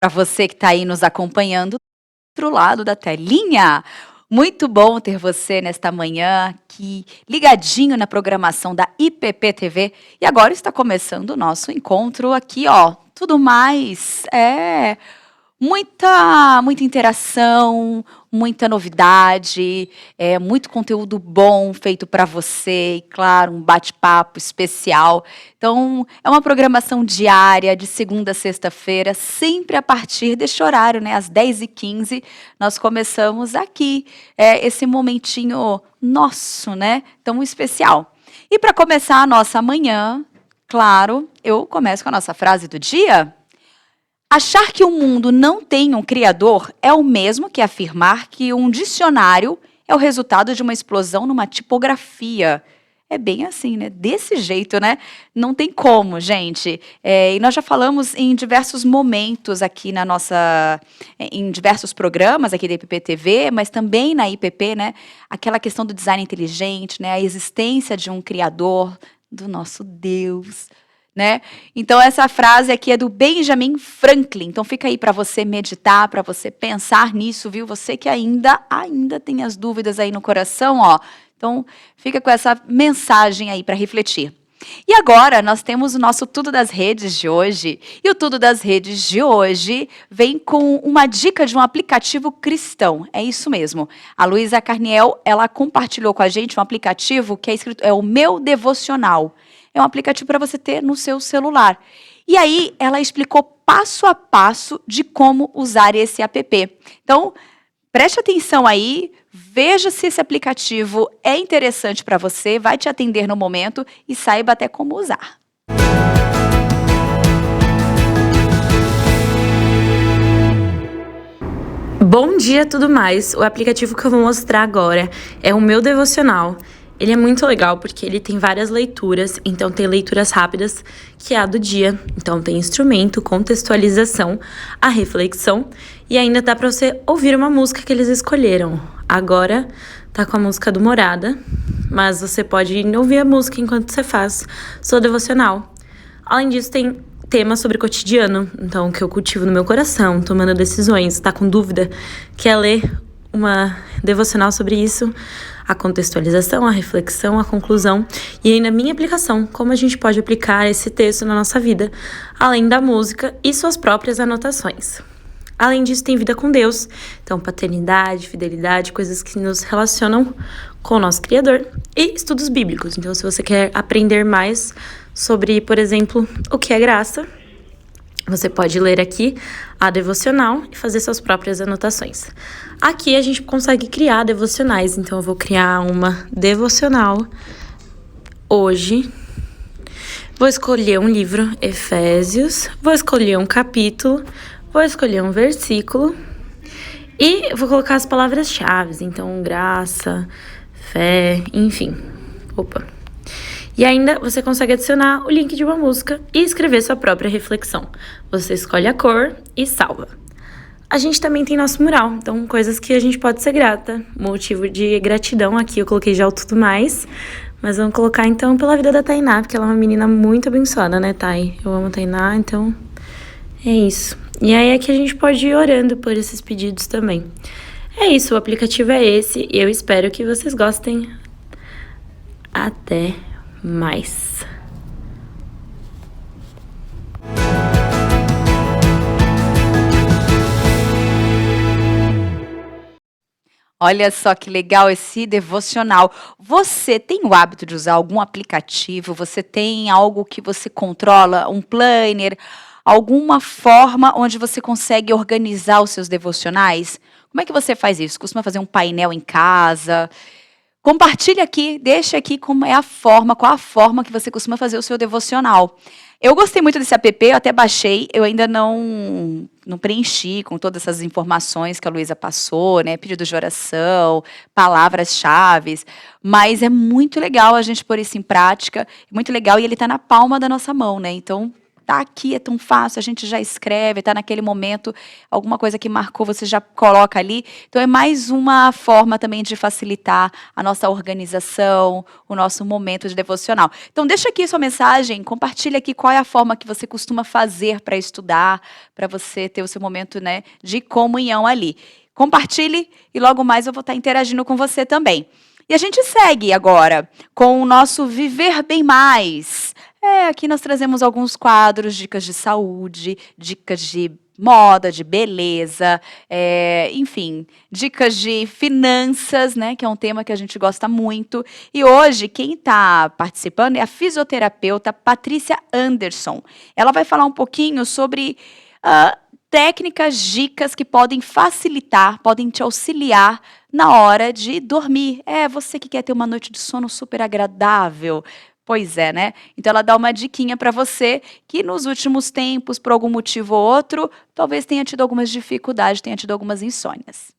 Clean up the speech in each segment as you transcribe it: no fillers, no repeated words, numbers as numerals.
para você que está aí nos acompanhando do outro lado da telinha. Muito bom ter você nesta manhã aqui, ligadinho na programação da IPP TV. E agora está começando o nosso encontro aqui, ó. Tudo mais muita interação, muita novidade, muito conteúdo bom feito para você e, claro, um bate-papo especial. Então, é uma programação diária, de segunda a sexta-feira, sempre a partir deste horário, né? Às 10h15, nós começamos aqui, esse momentinho nosso, né? Tão especial. E para começar a nossa manhã, claro, eu começo com a nossa frase do dia. Achar que o mundo não tem um criador é o mesmo que afirmar que um dicionário é o resultado de uma explosão numa tipografia. É bem assim, né? Desse jeito, né? Não tem como, gente. E nós já falamos em diversos momentos aqui na nossa, em diversos programas aqui da IPP TV, mas também na IPP, né? Aquela questão do design inteligente, né? A existência de um criador, do nosso Deus, né? Então essa frase aqui é do Benjamin Franklin. Então fica aí para você meditar, para você pensar nisso, viu? Você que ainda tem as dúvidas aí no coração, ó. Então fica com essa mensagem aí para refletir. E agora nós temos o nosso Tudo das Redes de hoje. E o Tudo das Redes de hoje vem com uma dica de um aplicativo cristão. É isso mesmo. A Luísa Carniel, ela compartilhou com a gente um aplicativo que é escrito, é o Meu Devocional. É um aplicativo para você ter no seu celular. E aí, ela explicou passo a passo de como usar esse app. Então, preste atenção aí, veja se esse aplicativo é interessante para você, vai te atender no momento e saiba até como usar. Bom dia, tudo mais. O aplicativo que eu vou mostrar agora é o Meu Devocional. Ele é muito legal porque ele tem várias leituras, então tem leituras rápidas, que é a do dia. Então tem instrumento, contextualização, a reflexão e ainda dá para você ouvir uma música que eles escolheram. Agora tá com a música do Morada, mas você pode ouvir a música enquanto você faz sua devocional. Além disso, tem temas sobre cotidiano, então que eu cultivo no meu coração, tomando decisões, tá com dúvida, quer ler uma devocional sobre isso, a contextualização, a reflexão, a conclusão e ainda a minha aplicação, como a gente pode aplicar esse texto na nossa vida, além da música e suas próprias anotações. Além disso, tem vida com Deus, então paternidade, fidelidade, coisas que nos relacionam com o nosso Criador e estudos bíblicos. Então, se você quer aprender mais sobre, por exemplo, o que é graça, você pode ler aqui a devocional e fazer suas próprias anotações. Aqui a gente consegue criar devocionais, então eu vou criar uma devocional hoje. Vou escolher um livro, Efésios, vou escolher um capítulo, vou escolher um versículo e vou colocar as palavras-chave, então graça, fé, enfim. E ainda você consegue adicionar o link de uma música e escrever sua própria reflexão. Você escolhe a cor e salva. A gente também tem nosso mural, então coisas que a gente pode ser grata. Motivo de gratidão aqui eu coloquei já o tudo mais, mas vamos colocar então pela vida da Tainá, porque ela é uma menina muito abençoada, né, Thay? Eu amo a Tainá, então é isso. E aí é que a gente pode ir orando por esses pedidos também. É isso, o aplicativo é esse e eu espero que vocês gostem. Até mais. Olha só que legal esse devocional. Você tem o hábito de usar algum aplicativo? Você tem algo que você controla, um planner, alguma forma onde você consegue organizar os seus devocionais? Como é que você faz isso? Costuma fazer um painel em casa? Compartilhe aqui, deixa aqui como é a forma, qual a forma que você costuma fazer o seu devocional. Eu gostei muito desse app, eu até baixei, eu ainda não preenchi com todas essas informações que a Luísa passou, né? Pedido de oração, palavras-chave, mas é muito legal a gente pôr isso em prática, muito legal, e ele está na palma da nossa mão, né? Então, tá aqui, é tão fácil, a gente já escreve, tá naquele momento, alguma coisa que marcou, você já coloca ali. Então, é mais uma forma também de facilitar a nossa organização, o nosso momento de devocional. Então, deixa aqui sua mensagem, compartilha aqui qual é a forma que você costuma fazer para estudar, para você ter o seu momento, né, de comunhão ali. Compartilhe e logo mais eu vou estar interagindo com você também. E a gente segue agora com o nosso Viver Bem Mais. Aqui nós trazemos alguns quadros, dicas de saúde, dicas de moda, de beleza, enfim, dicas de finanças, né, que é um tema que a gente gosta muito. E hoje, quem está participando é a fisioterapeuta Patrícia Anderson. Ela vai falar um pouquinho sobre técnicas, dicas que podem facilitar, podem te auxiliar na hora de dormir. Você que quer ter uma noite de sono super agradável. Pois é, né? Então ela dá uma diquinha para você que nos últimos tempos, por algum motivo ou outro, talvez tenha tido algumas dificuldades, tenha tido algumas insônias.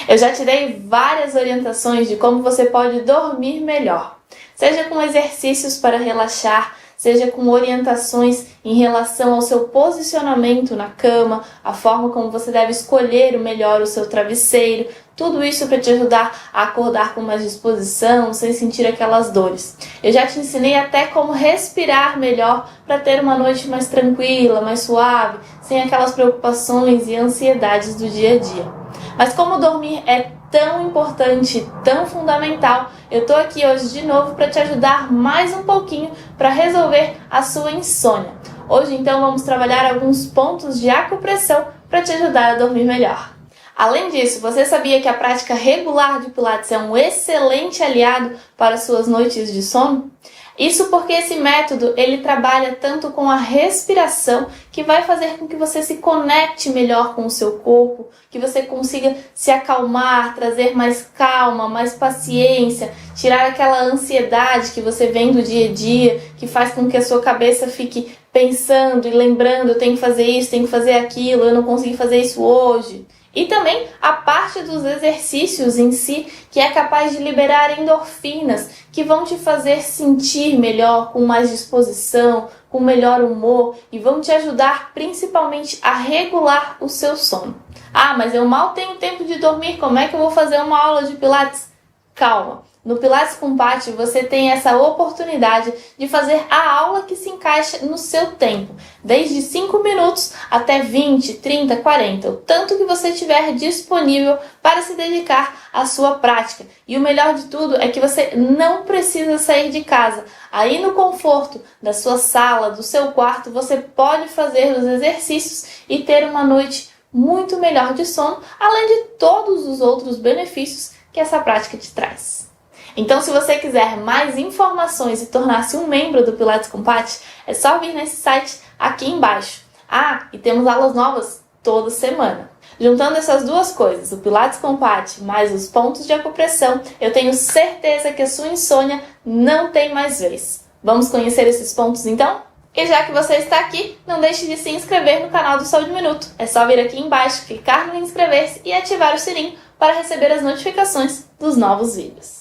Eu já te dei várias orientações de como você pode dormir melhor. Seja com exercícios para relaxar, seja com orientações em relação ao seu posicionamento na cama, a forma como você deve escolher melhor o seu travesseiro, tudo isso para te ajudar a acordar com mais disposição, sem sentir aquelas dores. Eu já te ensinei até como respirar melhor para ter uma noite mais tranquila, mais suave, sem aquelas preocupações e ansiedades do dia a dia. Mas como dormir é tão importante, tão fundamental, eu tô aqui hoje de novo para te ajudar mais um pouquinho para resolver a sua insônia. Hoje então vamos trabalhar alguns pontos de acupressão para te ajudar a dormir melhor. Além disso, você sabia que a prática regular de Pilates é um excelente aliado para suas noites de sono? Isso porque esse método ele trabalha tanto com a respiração, que vai fazer com que você se conecte melhor com o seu corpo, que você consiga se acalmar, trazer mais calma, mais paciência, tirar aquela ansiedade que você vem do dia a dia, que faz com que a sua cabeça fique pensando e lembrando, eu tenho que fazer isso, tenho que fazer aquilo, eu não consegui fazer isso hoje. E também a parte dos exercícios em si, que é capaz de liberar endorfinas, que vão te fazer sentir melhor, com mais disposição, com melhor humor e vão te ajudar principalmente a regular o seu sono. Ah, mas eu mal tenho tempo de dormir, como é que eu vou fazer uma aula de Pilates? Calma! No Pilates com Paty, você tem essa oportunidade de fazer a aula que se encaixa no seu tempo, desde 5 minutos até 20, 30, 40, o tanto que você tiver disponível para se dedicar à sua prática. E o melhor de tudo é que você não precisa sair de casa. Aí no conforto da sua sala, do seu quarto, você pode fazer os exercícios e ter uma noite muito melhor de sono, além de todos os outros benefícios que essa prática te traz. Então, se você quiser mais informações e tornar-se um membro do Pilates com Paty, é só vir nesse site aqui embaixo. Ah, e temos aulas novas toda semana. Juntando essas duas coisas, o Pilates com Paty mais os pontos de acupressão, eu tenho certeza que a sua insônia não tem mais vez. Vamos conhecer esses pontos então? E já que você está aqui, não deixe de se inscrever no canal do Saúde Minuto. É só vir aqui embaixo, clicar no inscrever-se e ativar o sininho para receber as notificações dos novos vídeos.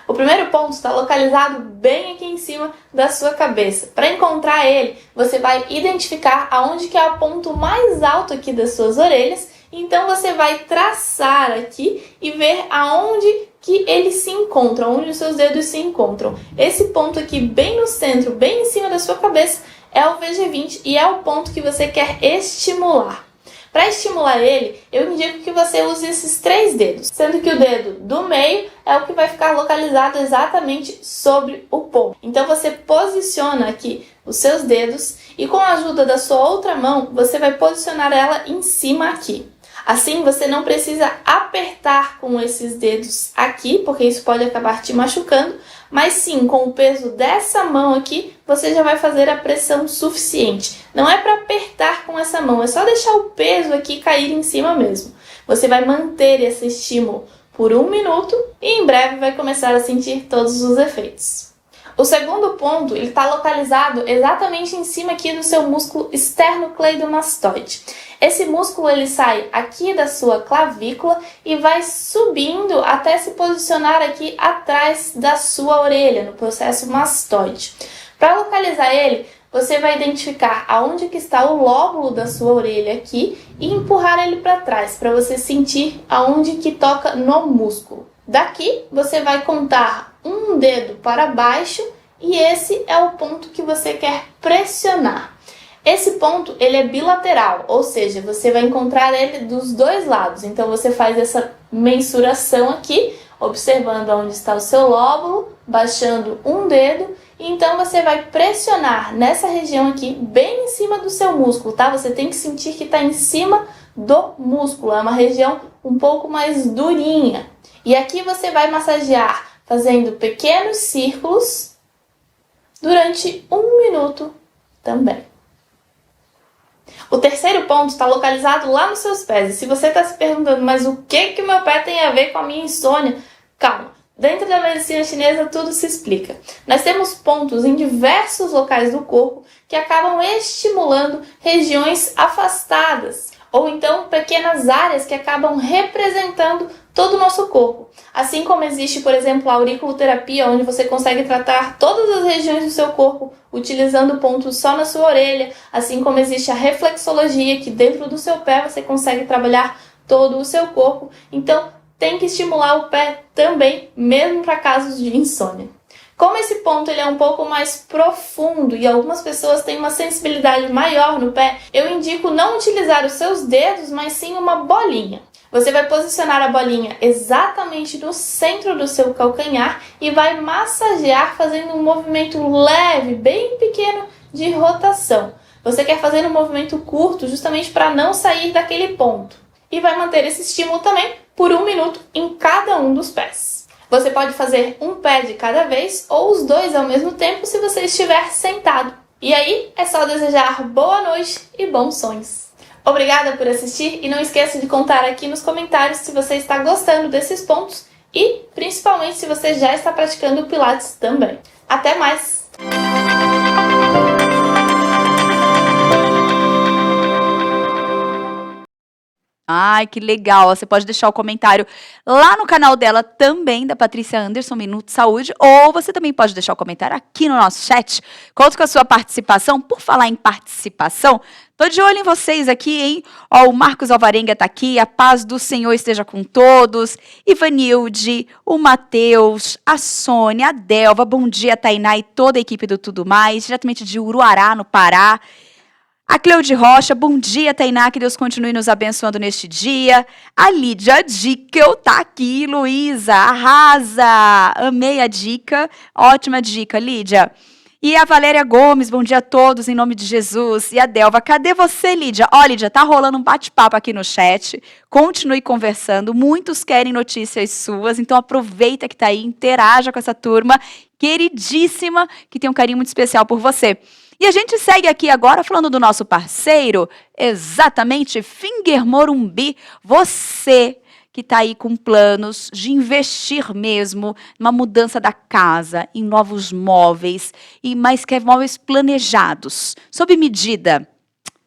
O primeiro ponto está localizado bem aqui em cima da sua cabeça. Para encontrar ele, você vai identificar aonde que é o ponto mais alto aqui das suas orelhas. Então você vai traçar aqui e ver aonde que eles se encontram, onde os seus dedos se encontram. Esse ponto aqui bem no centro, bem em cima da sua cabeça, é o VG20 e é o ponto que você quer estimular. Para estimular ele, eu indico que você use esses 3 dedos, sendo que o dedo do meio é o que vai ficar localizado exatamente sobre o ponto. Então você posiciona aqui os seus dedos e com a ajuda da sua outra mão, você vai posicionar ela em cima aqui. Assim, você não precisa apertar com esses dedos aqui, porque isso pode acabar te machucando, mas sim, com o peso dessa mão aqui, você já vai fazer a pressão suficiente. Não é para apertar com essa mão, é só deixar o peso aqui cair em cima mesmo. Você vai manter esse estímulo por 1 minuto e em breve vai começar a sentir todos os efeitos. O segundo ponto, ele está localizado exatamente em cima aqui do seu músculo esternocleidomastoide. Esse músculo ele sai aqui da sua clavícula e vai subindo até se posicionar aqui atrás da sua orelha, no processo mastoide. Para localizar ele, você vai identificar aonde que está o lóbulo da sua orelha aqui e empurrar ele para trás, para você sentir aonde que toca no músculo. Daqui, você vai contar um dedo para baixo e esse é o ponto que você quer pressionar. Esse ponto, ele é bilateral, ou seja, você vai encontrar ele dos dois lados. Então, você faz essa mensuração aqui, observando onde está o seu lóbulo, baixando um dedo. E então, você vai pressionar nessa região aqui, bem em cima do seu músculo, tá? Você tem que sentir que está em cima do músculo, é uma região um pouco mais durinha. E aqui você vai massagear, fazendo pequenos círculos, durante 1 minuto também. O terceiro ponto está localizado lá nos seus pés. E se você está se perguntando, mas o que o meu pé tem a ver com a minha insônia? Calma, dentro da medicina chinesa tudo se explica. Nós temos pontos em diversos locais do corpo que acabam estimulando regiões afastadas, ou então pequenas áreas que acabam representando todo o nosso corpo. Assim como existe, por exemplo, a auriculoterapia, onde você consegue tratar todas as regiões do seu corpo utilizando pontos só na sua orelha, assim como existe a reflexologia, que dentro do seu pé você consegue trabalhar todo o seu corpo. Então, tem que estimular o pé também, mesmo para casos de insônia. Como esse ponto ele é um pouco mais profundo e algumas pessoas têm uma sensibilidade maior no pé, eu indico não utilizar os seus dedos, mas sim uma bolinha. Você vai posicionar a bolinha exatamente no centro do seu calcanhar e vai massagear fazendo um movimento leve, bem pequeno de rotação. Você quer fazer um movimento curto justamente para não sair daquele ponto. E vai manter esse estímulo também por 1 minuto em cada um dos pés. Você pode fazer um pé de cada vez ou os dois ao mesmo tempo se você estiver sentado. E aí é só desejar boa noite e bons sonhos. Obrigada por assistir e não esqueça de contar aqui nos comentários se você está gostando desses pontos e principalmente se você já está praticando o Pilates também. Até mais! Ai, que legal! Você pode deixar o comentário lá no canal dela também, da Patrícia Anderson, Minuto Saúde, ou você também pode deixar o comentário aqui no nosso chat. Conto com a sua participação. Por falar em participação, tô de olho em vocês aqui, hein? Ó, o Marcos Alvarenga tá aqui, a paz do Senhor esteja com todos. Ivanilde, o Matheus, a Sônia, a Delva, bom dia, Tainá e toda a equipe do Tudo Mais, diretamente de Uruará, no Pará. A Cleude Rocha, bom dia, Tainá, que Deus continue nos abençoando neste dia. A Lídia Dickel tá aqui, Luísa, arrasa, amei a dica, ótima dica, Lídia. E a Valéria Gomes, bom dia a todos, em nome de Jesus. E a Delva, cadê você, Lídia? Ó, Lídia, tá rolando um bate-papo aqui no chat, continue conversando, muitos querem notícias suas, então aproveita que tá aí, interaja com essa turma queridíssima, que tem um carinho muito especial por você. E a gente segue aqui agora falando do nosso parceiro, exatamente, Finger Morumbi. Você que está aí com planos de investir mesmo numa mudança da casa, em novos móveis, e mais que móveis planejados, sob medida.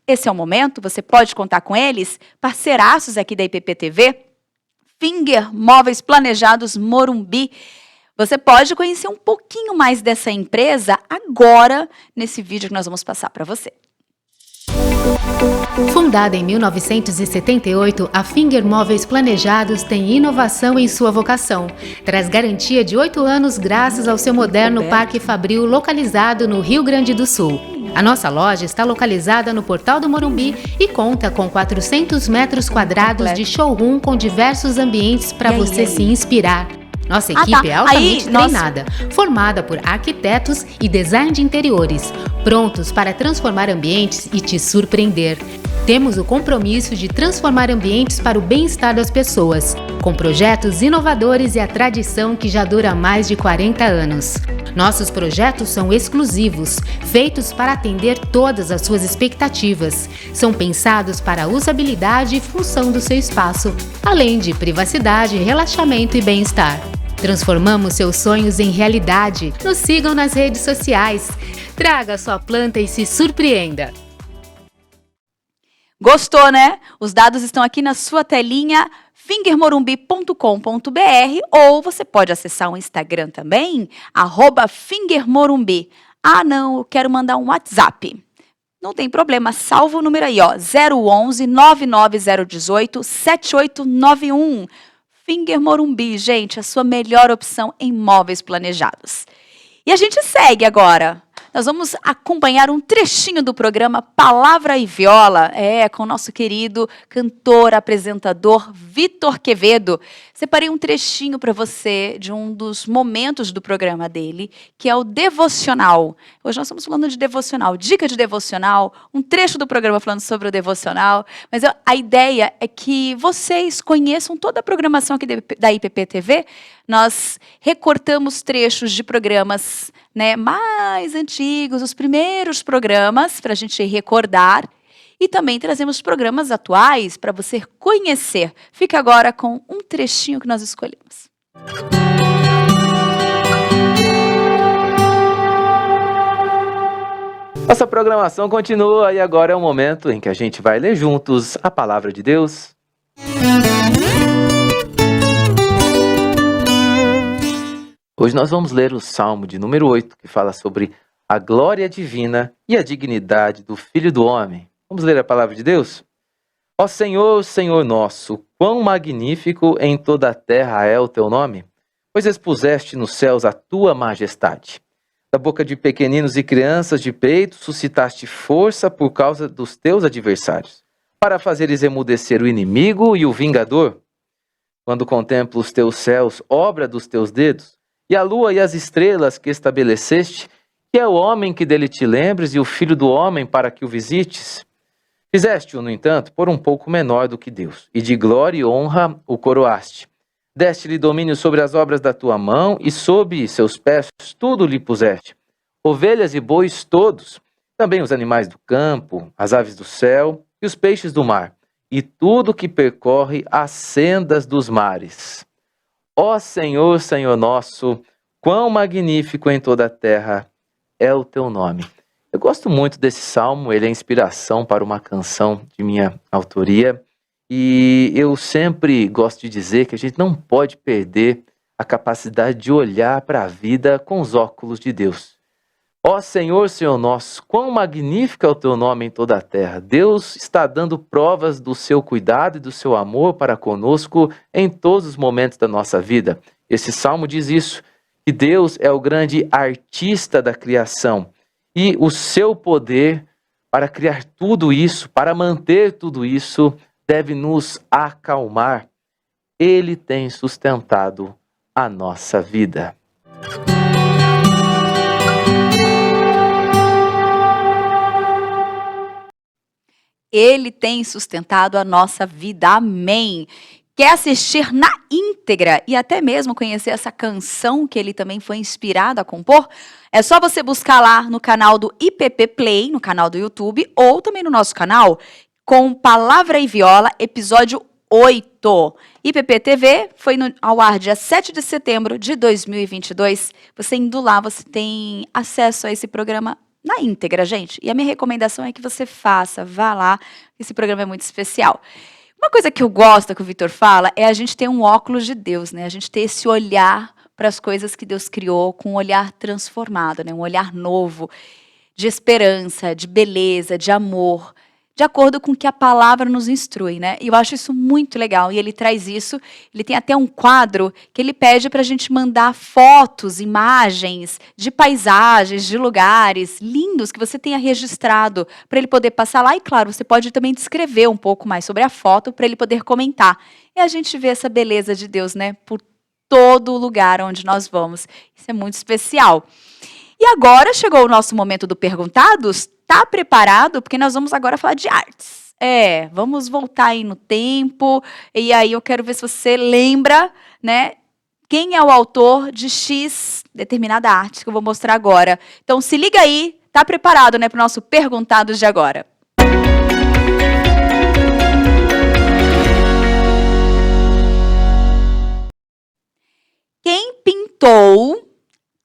Esse é o momento, você pode contar com eles, parceiraços aqui da IPP-TV, Finger Móveis Planejados Morumbi. Você pode conhecer um pouquinho mais dessa empresa agora, nesse vídeo que nós vamos passar para você. Fundada em 1978, a Finger Móveis Planejados tem inovação em sua vocação. Traz garantia de 8 anos graças ao seu moderno Parque Fabril localizado no Rio Grande do Sul. A nossa loja está localizada no Portal do Morumbi e conta com 400 metros quadrados de showroom com diversos ambientes para você se inspirar. Nossa equipe é altamente treinada, formada por arquitetos e design de interiores, prontos para transformar ambientes e te surpreender. Temos o compromisso de transformar ambientes para o bem-estar das pessoas, com projetos inovadores e a tradição que já dura mais de 40 anos. Nossos projetos são exclusivos, feitos para atender todas as suas expectativas. São pensados para a usabilidade e função do seu espaço, além de privacidade, relaxamento e bem-estar. Transformamos seus sonhos em realidade. Nos sigam nas redes sociais. Traga sua planta e se surpreenda. Gostou, né? Os dados estão aqui na sua telinha, fingermorumbi.com.br, ou você pode acessar o Instagram também, @fingermorumbi. Ah, não, eu quero mandar um WhatsApp. Não tem problema, salva o número aí, ó, 011 99018 7891. Finger Morumbi, gente, a sua melhor opção em móveis planejados. E a gente segue agora. Nós vamos acompanhar um trechinho do programa Palavra e Viola, com o nosso querido cantor, apresentador Vitor Quevedo. Separei um trechinho para você de um dos momentos do programa dele, que é o devocional. Hoje nós estamos falando de devocional, dica de devocional, um trecho do programa falando sobre o devocional, mas a ideia é que vocês conheçam toda a programação aqui da IPP TV. Nós recortamos trechos de programas, né, mais antigos, os primeiros programas, para a gente recordar. E também trazemos programas atuais para você conhecer. Fica agora com um trechinho que nós escolhemos. Nossa programação continua e agora é o momento em que a gente vai ler juntos a Palavra de Deus. Hoje nós vamos ler o Salmo de número 8, que fala sobre a glória divina e a dignidade do Filho do Homem. Vamos ler a Palavra de Deus? Ó Senhor, Senhor nosso, quão magnífico em toda a terra é o teu nome, pois expuseste nos céus a tua majestade. Da boca de pequeninos e crianças de peito suscitaste força por causa dos teus adversários, para fazeres emudecer o inimigo e o vingador. Quando contemplo os teus céus, obra dos teus dedos, e a lua e as estrelas que estabeleceste, que é o homem que dele te lembres e o filho do homem para que o visites? Fizeste-o, no entanto, por um pouco menor do que Deus, e de glória e honra o coroaste. Deste-lhe domínio sobre as obras da tua mão, e sob seus pés tudo lhe puseste. Ovelhas e bois todos, também os animais do campo, as aves do céu e os peixes do mar, e tudo que percorre as sendas dos mares. Ó Senhor, Senhor nosso, quão magnífico em toda a terra é o teu nome. Eu gosto muito desse salmo, ele é inspiração para uma canção de minha autoria. E eu sempre gosto de dizer que a gente não pode perder a capacidade de olhar para a vida com os óculos de Deus. Ó Senhor, Senhor nosso, quão magnífico é o teu nome em toda a terra. Deus está dando provas do seu cuidado e do seu amor para conosco em todos os momentos da nossa vida. Esse salmo diz isso, que Deus é o grande artista da criação. E o seu poder para criar tudo isso, para manter tudo isso, deve nos acalmar. Ele tem sustentado a nossa vida. Ele tem sustentado a nossa vida. Amém. Quer assistir na íntegra e até mesmo conhecer essa canção que ele também foi inspirado a compor? É só você buscar lá no canal do IPP Play, no canal do YouTube, ou também no nosso canal, com Palavra e Viola, episódio 8. IPP TV foi ao ar dia 7 de setembro de 2022. Você indo lá, você tem acesso a esse programa na íntegra, gente. E a minha recomendação é que você faça, vá lá, esse programa é muito especial. Uma coisa que eu gosto que o Vitor fala é a gente ter um óculos de Deus, né? A gente ter esse olhar para as coisas que Deus criou com um olhar transformado, né? Um olhar novo, de esperança, de beleza, de amor, de acordo com o que a palavra nos instrui, né? E eu acho isso muito legal. E ele traz isso, ele tem até um quadro que ele pede para a gente mandar fotos, imagens de paisagens, de lugares lindos que você tenha registrado, para ele poder passar lá. E claro, você pode também descrever um pouco mais sobre a foto, para ele poder comentar. E a gente vê essa beleza de Deus, né? Por todo lugar onde nós vamos. Isso é muito especial. E agora chegou o nosso momento do Perguntados. Tá preparado? Porque nós vamos agora falar de artes. Vamos voltar aí no tempo. E aí eu quero ver se você lembra, né? Quem é o autor de X determinada arte que eu vou mostrar agora. Então se liga aí. Tá preparado, né? Para o nosso Perguntados de agora. Quem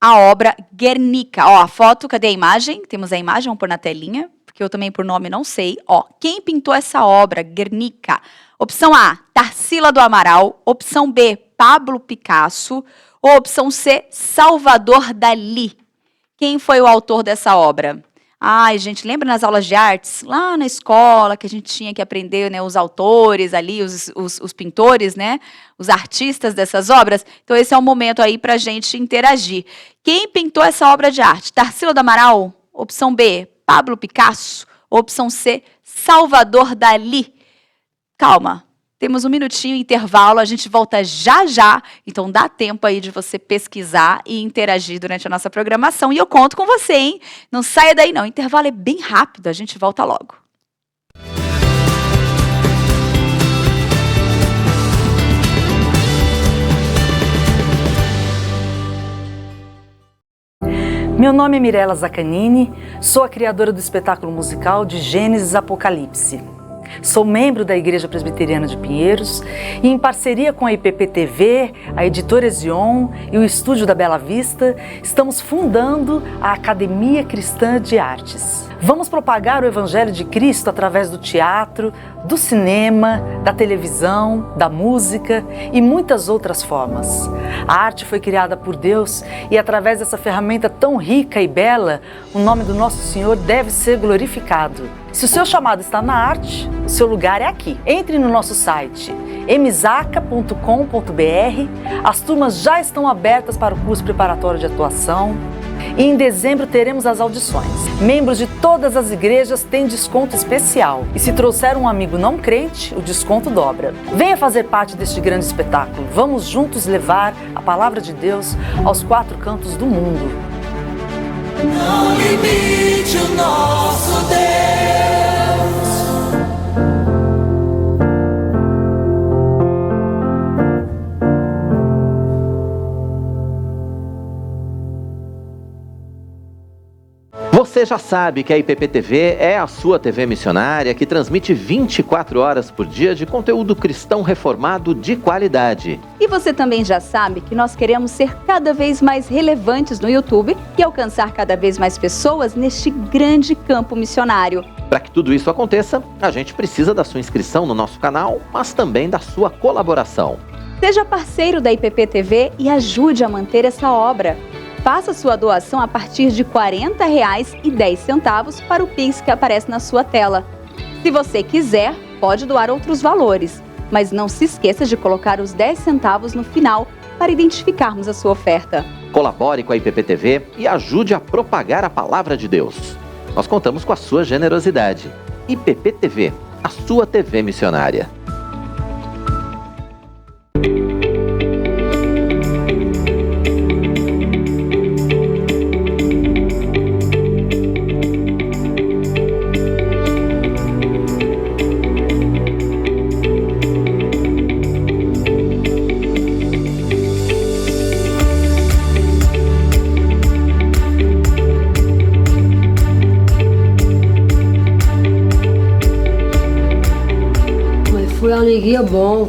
a obra Guernica. Ó, a foto, cadê a imagem? Temos a imagem, vamos pôr na telinha, porque eu também por nome não sei. Ó, quem pintou essa obra, Guernica? Opção A, Tarsila do Amaral. Opção B, Pablo Picasso. Ou opção C, Salvador Dalí. Quem foi o autor dessa obra? Ai, gente, lembra nas aulas de artes? Lá na escola, que a gente tinha que aprender, né, os autores ali, os pintores, né? Os artistas dessas obras. Então, esse é o momento aí para a gente interagir. Quem pintou essa obra de arte? Tarsila do Amaral? Opção B, Pablo Picasso? Opção C, Salvador Dalí? Calma. Temos um minutinho, intervalo, a gente volta já já, então dá tempo aí de você pesquisar e interagir durante a nossa programação. E eu conto com você, hein? Não saia daí não, o intervalo é bem rápido, a gente volta logo. Meu nome é Mirella Zaccanini, sou a criadora do espetáculo musical de Gênesis Apocalipse. Sou membro da Igreja Presbiteriana de Pinheiros e, em parceria com a IPP-TV, a Editora Ezion e o Estúdio da Bela Vista, estamos fundando a Academia Cristã de Artes. Vamos propagar o Evangelho de Cristo através do teatro, do cinema, da televisão, da música e muitas outras formas. A arte foi criada por Deus e, através dessa ferramenta tão rica e bela, o nome do nosso Senhor deve ser glorificado. Se o seu chamado está na arte, o seu lugar é aqui. Entre no nosso site mzaca.com.br. As turmas já estão abertas para o curso preparatório de atuação. E em dezembro teremos as audições. Membros de todas as igrejas têm desconto especial. E se trouxer um amigo não crente, o desconto dobra. Venha fazer parte deste grande espetáculo. Vamos juntos levar a palavra de Deus aos 4 cantos do mundo. Não limite o nosso Deus. Você já sabe que a IPP-TV é a sua TV missionária que transmite 24 horas por dia de conteúdo cristão reformado de qualidade. E você também já sabe que nós queremos ser cada vez mais relevantes no YouTube e alcançar cada vez mais pessoas neste grande campo missionário. Para que tudo isso aconteça, a gente precisa da sua inscrição no nosso canal, mas também da sua colaboração. Seja parceiro da IPP-TV e ajude a manter essa obra. Faça sua doação a partir de R$ 40,10 para o Pix que aparece na sua tela. Se você quiser, pode doar outros valores, mas não se esqueça de colocar os 10 centavos no final para identificarmos a sua oferta. Colabore com a IPP-TV e ajude a propagar a palavra de Deus. Nós contamos com a sua generosidade. IPP-TV, a sua TV missionária. Foi uma alegria bom,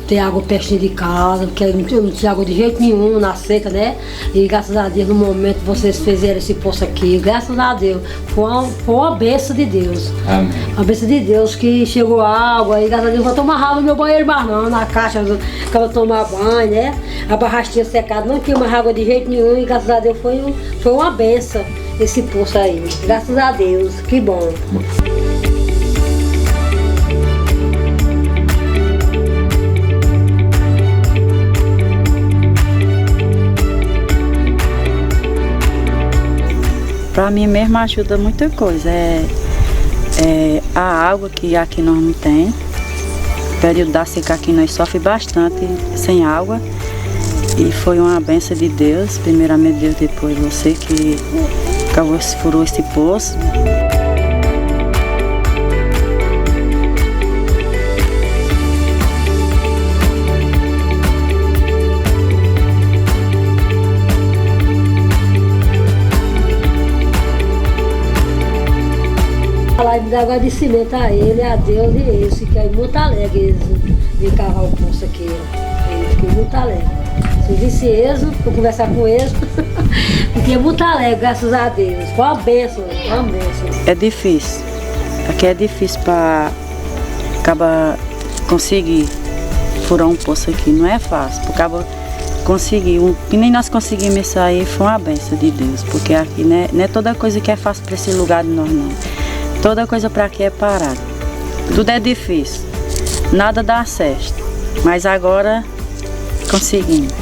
ter água pertinho de casa, porque eu não tinha água de jeito nenhum na seca, né? E graças a Deus, no momento vocês fizeram esse poço aqui, graças a Deus, foi uma bênção de Deus. Amém. Uma bênção de Deus que chegou água, e graças a Deus não vou tomar água no meu banheiro mais não, na caixa que eu tomar banho, né? A barraca tinha secado, não tinha mais água de jeito nenhum, e graças a Deus foi uma bênção esse poço aí. Graças a Deus, que bom. Para mim mesmo ajuda muita coisa, a água que aqui nós não tem, o período da seca aqui nós sofremos bastante sem água e foi uma bênção de Deus, primeiramente Deus, depois você que furou esse poço. Falar de agradecimento a ele, a Deus e eles, que é muito alegre de cavar o poço aqui. fiquei muito alegre. Se eu visse eles, vou conversar com eles, fiquei muito alegre, graças a Deus. Foi uma bênção, foi uma bênção. É difícil. Aqui é difícil para acabar conseguir furar um poço aqui. Não é fácil. Para acabar conseguir, que nem nós conseguimos isso aí, foi uma bênção de Deus. Porque aqui não é toda coisa que é fácil para esse lugar de nós, não. Toda coisa para aqui é parada. Tudo é difícil. Nada dá certo. Mas agora conseguimos.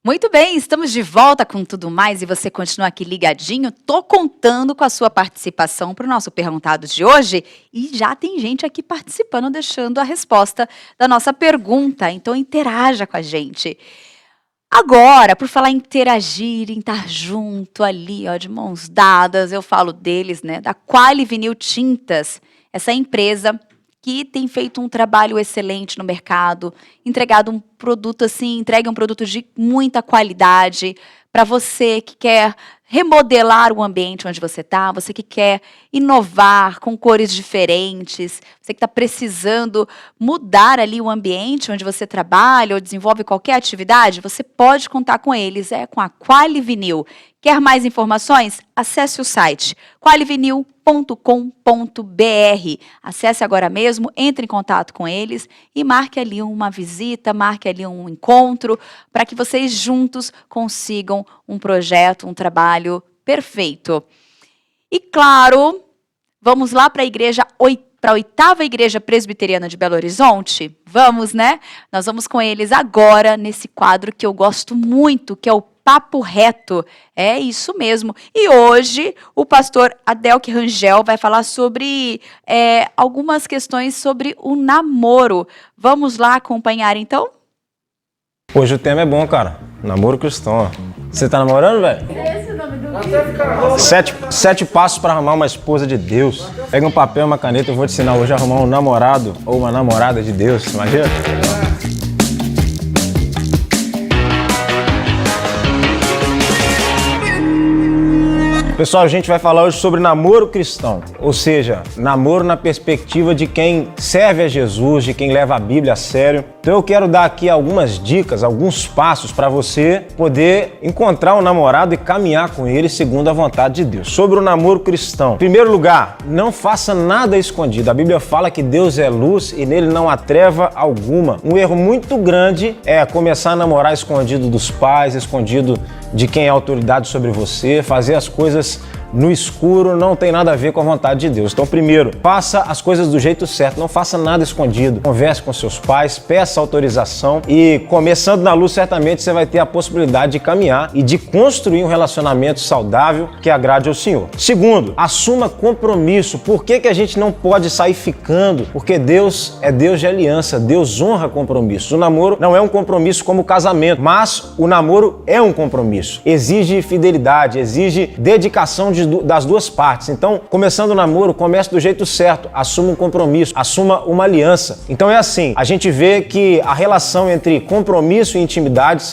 Muito bem, estamos de volta com Tudo Mais e você continua aqui ligadinho. Tô contando com a sua participação para o nosso perguntado de hoje e já tem gente aqui participando, deixando a resposta da nossa pergunta. Então interaja com a gente. Agora, por falar em interagir, em estar junto ali, ó, de mãos dadas, eu falo deles, né, da Quali Vinil Tintas, essa empresa que tem feito um trabalho excelente no mercado, entregado um produto assim, entrega um produto de muita qualidade para você que quer remodelar o ambiente onde você está, você que quer inovar com cores diferentes, você que está precisando mudar ali o ambiente onde você trabalha ou desenvolve qualquer atividade, você pode contar com eles, é com a Quali Vinil. Quer mais informações? Acesse o site qualivinil.com.br. Acesse agora mesmo, entre em contato com eles e marque ali uma visita, marque ali um encontro, para que vocês juntos consigam um projeto, um trabalho perfeito. E claro, vamos lá para a igreja, para a 8ª Igreja Presbiteriana de Belo Horizonte? Vamos, né? Nós vamos com eles agora nesse quadro que eu gosto muito, que é o Papo Reto. É isso mesmo. E hoje o pastor Adelque Rangel vai falar sobre algumas questões sobre o namoro. Vamos lá acompanhar então? Hoje o tema é bom, cara. Namoro cristão. Você tá namorando, velho? Esse é o nome do vídeo. 7 passos para arrumar uma esposa de Deus. Pega um papel e uma caneta, eu vou te ensinar hoje a arrumar um namorado ou uma namorada de Deus. Imagina? Pessoal, a gente vai falar hoje sobre namoro cristão, ou seja, namoro na perspectiva de quem serve a Jesus, de quem leva a Bíblia a sério. Então eu quero dar aqui algumas dicas, alguns passos para você poder encontrar um namorado e caminhar com ele segundo a vontade de Deus. Sobre o namoro cristão, em primeiro lugar, não faça nada escondido. A Bíblia fala que Deus é luz e nele não há treva alguma. Um erro muito grande é começar a namorar escondido dos pais, escondido de quem é autoridade sobre você, fazer as coisas no escuro, não tem nada a ver com a vontade de Deus. Então, primeiro, faça as coisas do jeito certo, não faça nada escondido. Converse com seus pais, peça autorização e, começando na luz, certamente você vai ter a possibilidade de caminhar e de construir um relacionamento saudável que agrade ao Senhor. Segundo, assuma compromisso. Por que a gente não pode sair ficando? Porque Deus é Deus de aliança, Deus honra compromissos. O namoro não é um compromisso como o casamento, mas o namoro é um compromisso. Exige fidelidade, exige dedicação das duas partes. Então, começando o namoro, comece do jeito certo, assuma um compromisso, assuma uma aliança. Então é assim, a gente vê que a relação entre compromisso e intimidade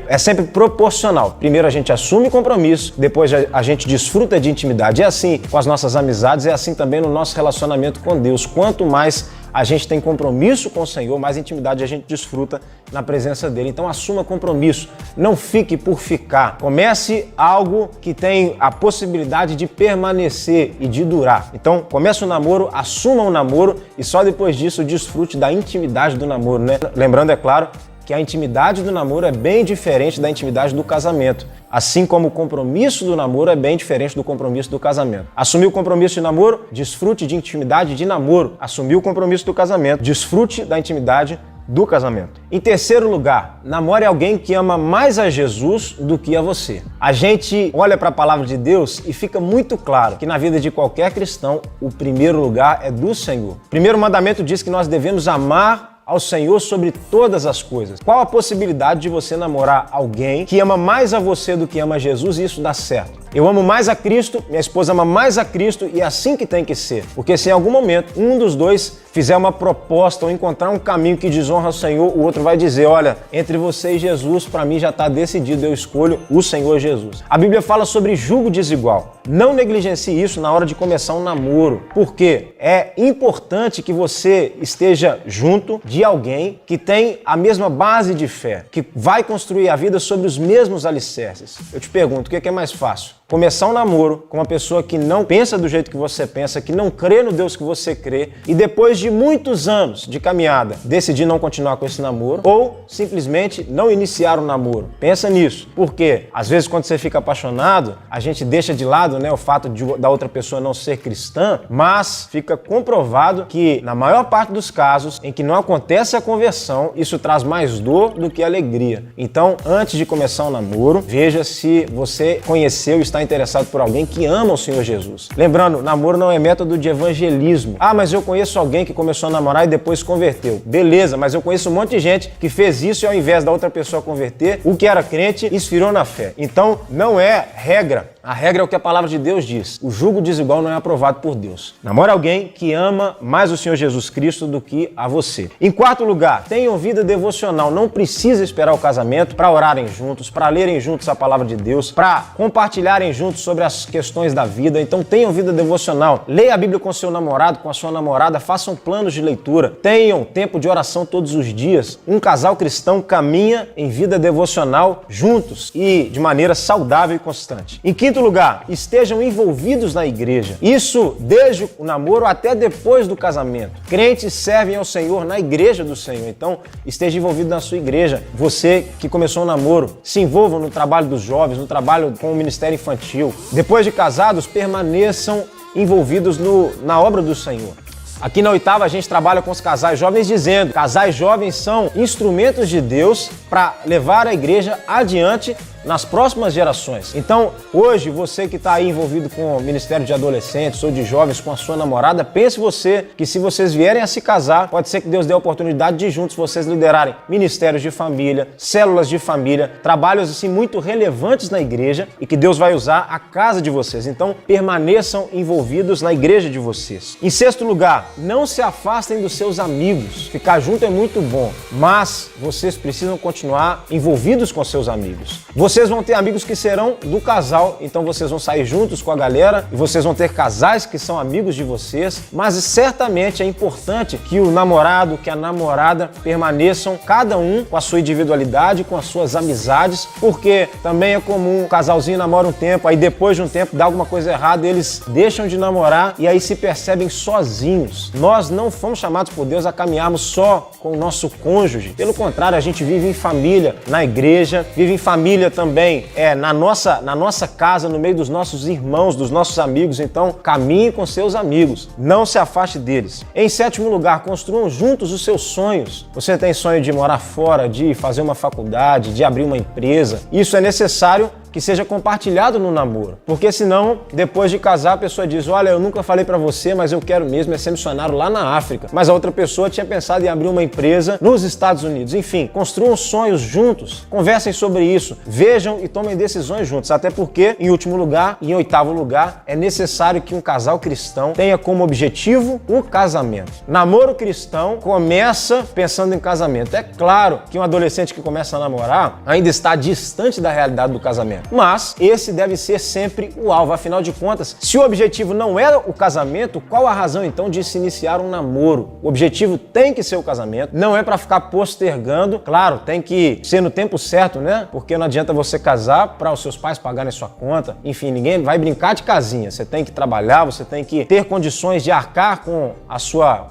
é sempre proporcional. Primeiro a gente assume compromisso, depois a gente desfruta de intimidade. É assim com as nossas amizades, é assim também no nosso relacionamento com Deus. Quanto mais a gente tem compromisso com o Senhor, mais intimidade a gente desfruta na presença dele. Então assuma compromisso, não fique por ficar. Comece algo que tem a possibilidade de permanecer e de durar. Então comece o namoro, assuma o namoro e só depois disso desfrute da intimidade do namoro, né? Lembrando, é claro, que a intimidade do namoro é bem diferente da intimidade do casamento. Assim como o compromisso do namoro é bem diferente do compromisso do casamento. Assumir o compromisso de namoro, desfrute de intimidade de namoro. Assumir o compromisso do casamento, desfrute da intimidade do casamento. Em terceiro lugar, namore alguém que ama mais a Jesus do que a você. A gente olha para a palavra de Deus e fica muito claro que na vida de qualquer cristão, o primeiro lugar é do Senhor. O primeiro mandamento diz que nós devemos amar ao Senhor sobre todas as coisas. Qual a possibilidade de você namorar alguém que ama mais a você do que ama a Jesus e isso dá certo? Eu amo mais a Cristo, minha esposa ama mais a Cristo e é assim que tem que ser. Porque se em algum momento um dos dois fizer uma proposta ou encontrar um caminho que desonra o Senhor, o outro vai dizer, olha, entre você e Jesus, para mim já está decidido, eu escolho o Senhor Jesus. A Bíblia fala sobre julgo desigual. Não negligencie isso na hora de começar um namoro, porque é importante que você esteja junto de alguém que tem a mesma base de fé, que vai construir a vida sobre os mesmos alicerces. Eu te pergunto, o que é mais fácil? Começar um namoro com uma pessoa que não pensa do jeito que você pensa, que não crê no Deus que você crê, e depois de muitos anos de caminhada, decidir não continuar com esse namoro, ou simplesmente não iniciar um namoro. Pensa nisso, porque às vezes quando você fica apaixonado, a gente deixa de lado, né, o fato da outra pessoa não ser cristã, mas fica comprovado que na maior parte dos casos em que não acontece a conversão, isso traz mais dor do que alegria. Então, antes de começar um namoro, veja se você conheceu e está interessado por alguém que ama o Senhor Jesus. Lembrando, namoro não é método de evangelismo. Ah, mas eu conheço alguém que começou a namorar e depois se converteu. Beleza, mas eu conheço um monte de gente que fez isso e ao invés da outra pessoa converter, o que era crente esfriou na fé. Então, não é regra. A regra é o que a palavra de Deus diz. O julgo desigual não é aprovado por Deus. Namore alguém que ama mais o Senhor Jesus Cristo do que a você. Em quarto lugar, tenham vida devocional. Não precisa esperar o casamento para orarem juntos, para lerem juntos a palavra de Deus, para compartilharem juntos sobre as questões da vida. Então tenham vida devocional. Leia a Bíblia com seu namorado, com a sua namorada, façam planos de leitura. Tenham tempo de oração todos os dias. Um casal cristão caminha em vida devocional juntos e de maneira saudável e constante. Em quinto lugar, estejam envolvidos na igreja. Isso desde o namoro até depois do casamento. Crentes servem ao Senhor na igreja do Senhor. Então, esteja envolvido na sua igreja. Você que começou um namoro, se envolvam no trabalho dos jovens, no trabalho com o ministério infantil. Depois de casados, permaneçam envolvidos na obra do Senhor. Aqui na Oitava a gente trabalha com os casais jovens dizendo, casais jovens são instrumentos de Deus para levar a igreja adiante nas próximas gerações. Então, hoje, você que está aí envolvido com o Ministério de Adolescentes ou de Jovens com a sua namorada, pense você que se vocês vierem a se casar, pode ser que Deus dê a oportunidade de juntos vocês liderarem ministérios de família, células de família, trabalhos assim muito relevantes na igreja e que Deus vai usar a casa de vocês. Então, permaneçam envolvidos na igreja de vocês. Em sexto lugar, não se afastem dos seus amigos. Ficar junto é muito bom, mas vocês precisam continuar envolvidos com seus amigos. Vocês vão ter amigos que serão do casal, então vocês vão sair juntos com a galera e vocês vão ter casais que são amigos de vocês, mas certamente é importante que o namorado, que a namorada permaneçam cada um com a sua individualidade, com as suas amizades, porque também é comum o casalzinho namora um tempo, aí depois de um tempo dá alguma coisa errada, eles deixam de namorar e aí se percebem sozinhos. Nós não fomos chamados por Deus a caminharmos só com o nosso cônjuge, pelo contrário, a gente vive em família, na igreja, vive em família também na nossa casa, no meio dos nossos irmãos, dos nossos amigos. Então, caminhe com seus amigos, não se afaste deles. Em sétimo lugar, construam juntos os seus sonhos. Você tem sonho de morar fora, de fazer uma faculdade, de abrir uma empresa? Isso é necessário que seja compartilhado no namoro. Porque senão, depois de casar, a pessoa diz, olha, eu nunca falei pra você, mas eu quero mesmo ser missionário lá na África. Mas a outra pessoa tinha pensado em abrir uma empresa nos Estados Unidos. Enfim, construam sonhos juntos, conversem sobre isso, vejam e tomem decisões juntos. Até porque, em último lugar, e em oitavo lugar, é necessário que um casal cristão tenha como objetivo o casamento. Namoro cristão começa pensando em casamento. É claro que um adolescente que começa a namorar ainda está distante da realidade do casamento. Mas esse deve ser sempre o alvo. Afinal de contas, se o objetivo não é o casamento, qual a razão então de se iniciar um namoro? O objetivo tem que ser o casamento, não é para ficar postergando. Claro, tem que ser no tempo certo, né? Porque não adianta você casar para os seus pais pagarem sua conta. Enfim, ninguém vai brincar de casinha. Você tem que trabalhar, você tem que ter condições de arcar com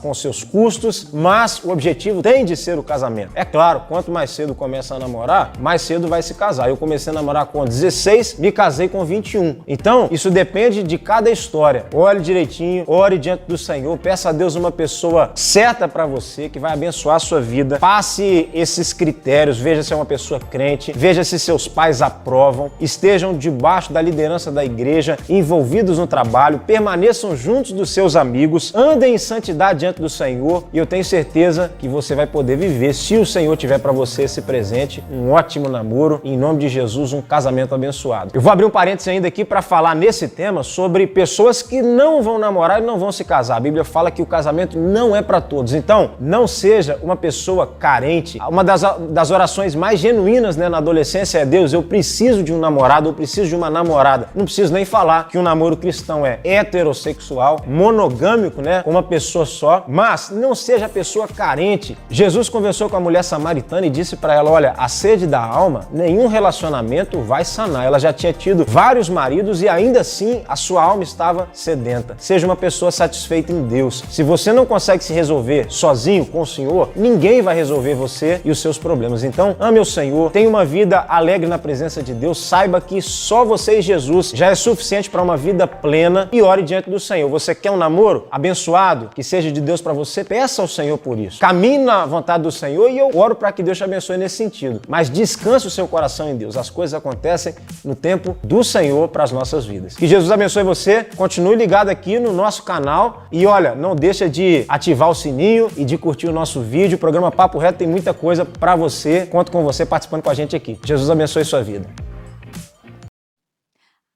os seus custos, mas o objetivo tem de ser o casamento. É claro, quanto mais cedo começa a namorar, mais cedo vai se casar. Eu comecei a namorar com 16, me casei com 21. Então, isso depende de cada história. Olhe direitinho, ore diante do Senhor, peça a Deus uma pessoa certa para você, que vai abençoar a sua vida. Passe esses critérios, veja se é uma pessoa crente, veja se seus pais aprovam, estejam debaixo da liderança da igreja, envolvidos no trabalho, permaneçam juntos dos seus amigos, andem em santidade diante do Senhor e eu tenho certeza que você vai poder viver, se o Senhor tiver para você esse presente, um ótimo namoro, em nome de Jesus, um casamento casamento abençoado. Eu vou abrir um parênteses ainda aqui para falar nesse tema sobre pessoas que não vão namorar e não vão se casar. A Bíblia fala que o casamento não é para todos. Então, não seja uma pessoa carente. Uma das orações mais genuínas, né, na adolescência é: Deus, eu preciso de um namorado, eu preciso de uma namorada. Não preciso nem falar que um namoro cristão é heterossexual, monogâmico, né, com uma pessoa só, mas não seja a pessoa carente. Jesus conversou com a mulher samaritana e disse para ela: olha, a sede da alma, nenhum relacionamento vai sanar. Ela já tinha tido vários maridos e ainda assim a sua alma estava sedenta. Seja uma pessoa satisfeita em Deus. Se você não consegue se resolver sozinho com o Senhor, ninguém vai resolver você e os seus problemas. Então, ame o Senhor, tenha uma vida alegre na presença de Deus, saiba que só você e Jesus já é suficiente para uma vida plena e ore diante do Senhor. Você quer um namoro abençoado, que seja de Deus para você? Peça ao Senhor por isso. Caminhe na vontade do Senhor e eu oro para que Deus te abençoe nesse sentido. Mas descanse o seu coração em Deus. As coisas acontecem no tempo do Senhor para as nossas vidas. Que Jesus abençoe você. Continue ligado aqui no nosso canal e olha, não deixa de ativar o sininho e de curtir o nosso vídeo. O programa Papo Reto tem muita coisa para você. Conto com você participando com a gente aqui. Jesus abençoe sua vida.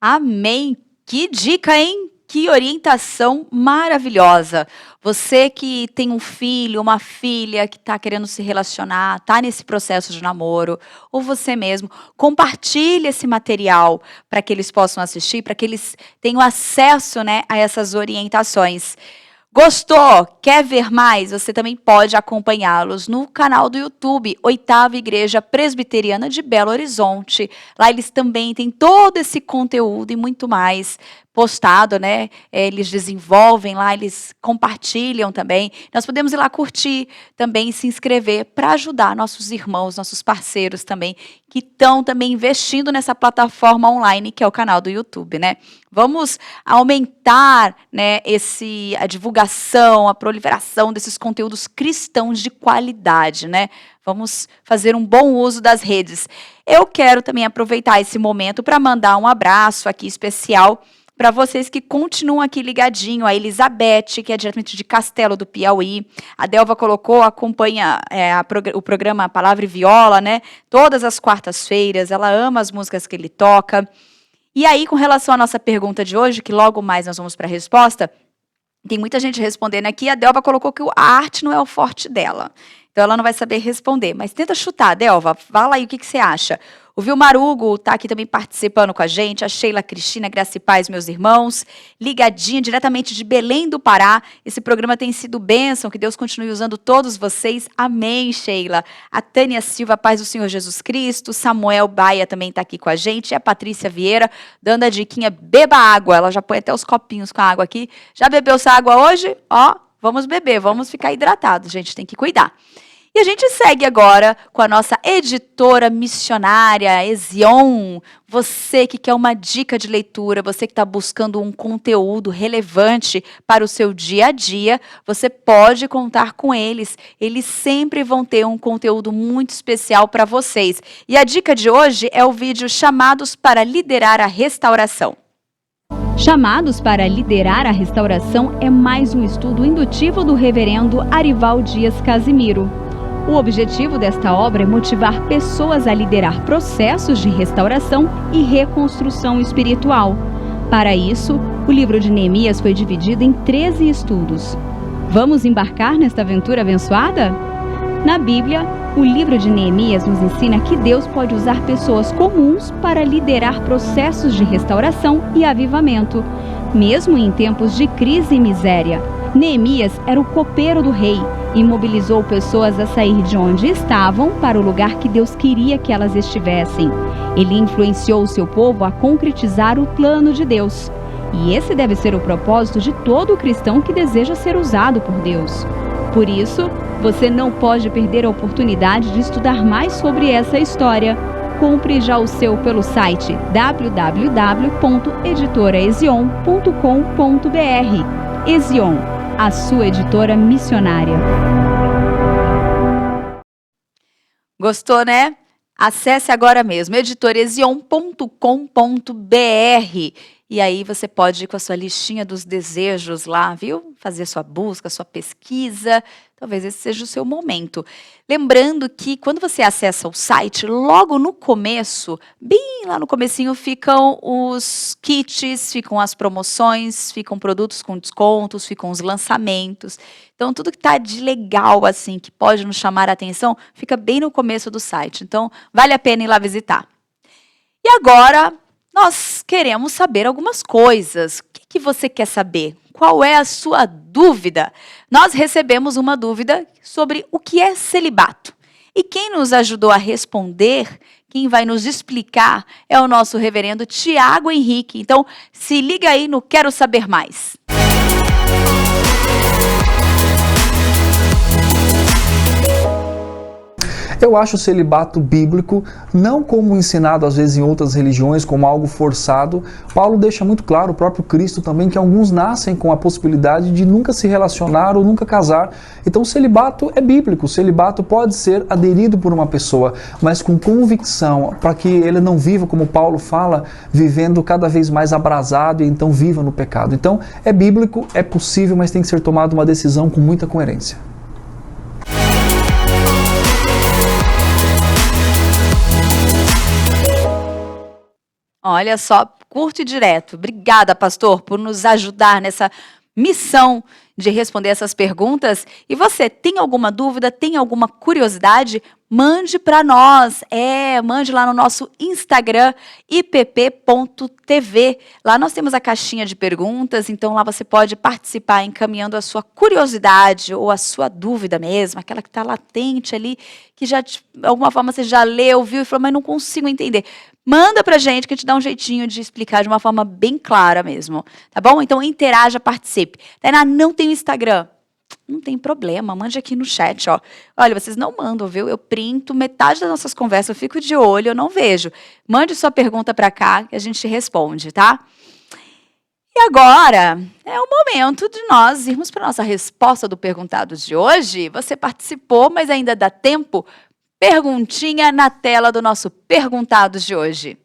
Amém. Que dica, hein? Que orientação maravilhosa. Você que tem um filho, uma filha que está querendo se relacionar, está nesse processo de namoro, ou você mesmo, compartilhe esse material para que eles possam assistir, para que eles tenham acesso, né, a essas orientações. Gostou? Quer ver mais? Você também pode acompanhá-los no canal do YouTube, 8ª Igreja Presbiteriana de Belo Horizonte. Lá eles também têm todo esse conteúdo e muito mais postado, né? Eles desenvolvem lá, eles compartilham também. Nós podemos ir lá curtir também e se inscrever para ajudar nossos irmãos, nossos parceiros também, que estão também investindo nessa plataforma online que é o canal do YouTube, né? Vamos aumentar, né, a divulgação, a proliferação desses conteúdos cristãos de qualidade, né? Vamos fazer um bom uso das redes. Eu quero também aproveitar esse momento para mandar um abraço aqui especial para vocês que continuam aqui ligadinho, a Elizabeth, que é diretamente de Castelo do Piauí. A Delva colocou, acompanha o programa Palavra e Viola, né? Todas as quartas-feiras, ela ama as músicas que ele toca. E aí, com relação à nossa pergunta de hoje, que logo mais nós vamos para a resposta, tem muita gente respondendo aqui, a Delva colocou que a arte não é o forte dela. Então ela não vai saber responder, mas tenta chutar, Delva, fala aí o que você acha. O Vilmar Hugo está aqui também participando com a gente, a Sheila Cristina, Graça e Paz, meus irmãos, ligadinha diretamente de Belém do Pará. Esse programa tem sido bênção, que Deus continue usando todos vocês. Amém, Sheila. A Tânia Silva, paz do Senhor Jesus Cristo. Samuel Baia também está aqui com a gente. E a Patrícia Vieira, dando a diquinha, beba água. Ela já põe até os copinhos com a água aqui. Já bebeu essa água hoje? Ó, vamos beber, vamos ficar hidratados, gente, tem que cuidar. E a gente segue agora com a nossa editora missionária, Ezion. Você que quer uma dica de leitura, você que está buscando um conteúdo relevante para o seu dia a dia, você pode contar com eles. Eles sempre vão ter um conteúdo muito especial para vocês. E a dica de hoje é o vídeo Chamados para Liderar a Restauração. Chamados para Liderar a Restauração é mais um estudo indutivo do reverendo Arival Dias Casimiro. O objetivo desta obra é motivar pessoas a liderar processos de restauração e reconstrução espiritual. Para isso, o livro de Neemias foi dividido em 13 estudos. Vamos embarcar nesta aventura abençoada? Na Bíblia, o livro de Neemias nos ensina que Deus pode usar pessoas comuns para liderar processos de restauração e avivamento, mesmo em tempos de crise e miséria. Neemias era o copeiro do rei e mobilizou pessoas a sair de onde estavam para o lugar que Deus queria que elas estivessem. Ele influenciou o seu povo a concretizar o plano de Deus. E esse deve ser o propósito de todo cristão que deseja ser usado por Deus. Por isso, você não pode perder a oportunidade de estudar mais sobre essa história. Compre já o seu pelo site www.editoraezion.com.br. Ezion, a sua editora missionária. Gostou, né? Acesse agora mesmo, editorezion.com.br. E aí você pode ir com a sua listinha dos desejos lá, viu? Fazer sua busca, sua pesquisa. Talvez esse seja o seu momento. Lembrando que quando você acessa o site, logo no começo, bem lá no comecinho, ficam os kits, ficam as promoções, ficam produtos com descontos, ficam os lançamentos. Então, tudo que está de legal, assim, que pode nos chamar a atenção, fica bem no começo do site. Então, vale a pena ir lá visitar. E agora, nós queremos saber algumas coisas. O que você quer saber? Qual é a sua dúvida? Nós recebemos uma dúvida sobre o que é celibato. E quem nos ajudou a responder, quem vai nos explicar, é o nosso reverendo Tiago Henrique. Então, se liga aí no Quero Saber Mais. Eu acho o celibato bíblico, não como ensinado às vezes em outras religiões, como algo forçado. Paulo deixa muito claro, o próprio Cristo também, que alguns nascem com a possibilidade de nunca se relacionar ou nunca casar. Então o celibato é bíblico, o celibato pode ser aderido por uma pessoa, mas com convicção, para que ele não viva, como Paulo fala, vivendo cada vez mais abrasado e então viva no pecado. Então é bíblico, é possível, mas tem que ser tomada uma decisão com muita coerência. Olha só, curto e direto. Obrigada, pastor, por nos ajudar nessa missão de responder essas perguntas. E você, tem alguma dúvida, tem alguma curiosidade? Mande para nós. Mande lá no nosso Instagram, ipp.tv. Lá nós temos a caixinha de perguntas, então lá você pode participar encaminhando a sua curiosidade ou a sua dúvida mesmo, aquela que está latente ali, que já, de alguma forma, você já leu, viu e falou, mas não consigo entender. Manda pra gente que a gente dá um jeitinho de explicar de uma forma bem clara mesmo, tá bom? Então interaja, participe. Tainá, não tem Instagram? Não tem problema, mande aqui no chat, ó. Olha, vocês não mandam, viu? Eu printo metade das nossas conversas, eu fico de olho, eu não vejo. Mande sua pergunta pra cá que a gente responde, tá? E agora é o momento de nós irmos para nossa resposta do Perguntados de hoje. Você participou, mas ainda dá tempo? Perguntinha na tela do nosso Perguntados de hoje.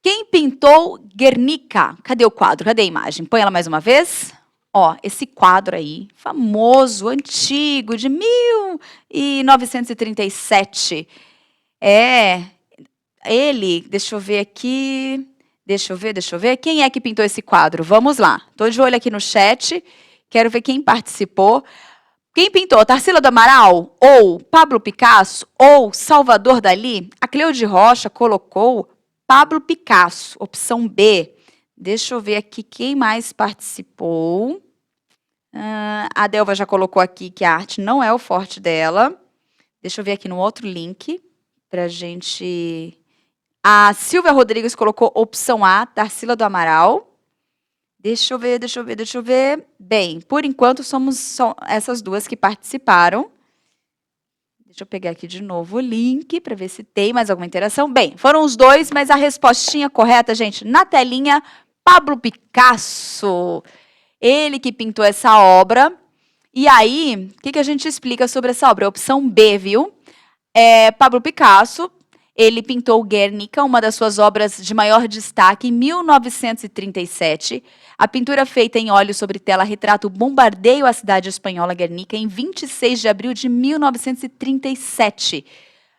Quem pintou Guernica? Cadê o quadro? Cadê a imagem? Põe ela mais uma vez. Ó, esse quadro aí, famoso, antigo, de 1937. Ele, deixa eu ver aqui... Deixa eu ver. Quem é que pintou esse quadro? Vamos lá. Estou de olho aqui no chat. Quero ver quem participou. Quem pintou? Tarsila do Amaral? Ou Pablo Picasso? Ou Salvador Dalí? A Cleude Rocha colocou Pablo Picasso, opção B. Deixa eu ver aqui quem mais participou. A Delva já colocou aqui que a arte não é o forte dela. Deixa eu ver aqui no outro link para a gente... A Silvia Rodrigues colocou opção A, Tarsila do Amaral. Deixa eu ver. Bem, por enquanto são essas duas que participaram. Deixa eu pegar aqui de novo o link para ver se tem mais alguma interação. Bem, foram os dois, mas a respostinha correta, gente, na telinha, Pablo Picasso. Ele que pintou essa obra. E aí, o que a gente explica sobre essa obra? Opção B, viu? Pablo Picasso. Ele pintou Guernica, uma das suas obras de maior destaque, em 1937. A pintura feita em óleo sobre tela retrata o bombardeio à cidade espanhola Guernica em 26 de abril de 1937,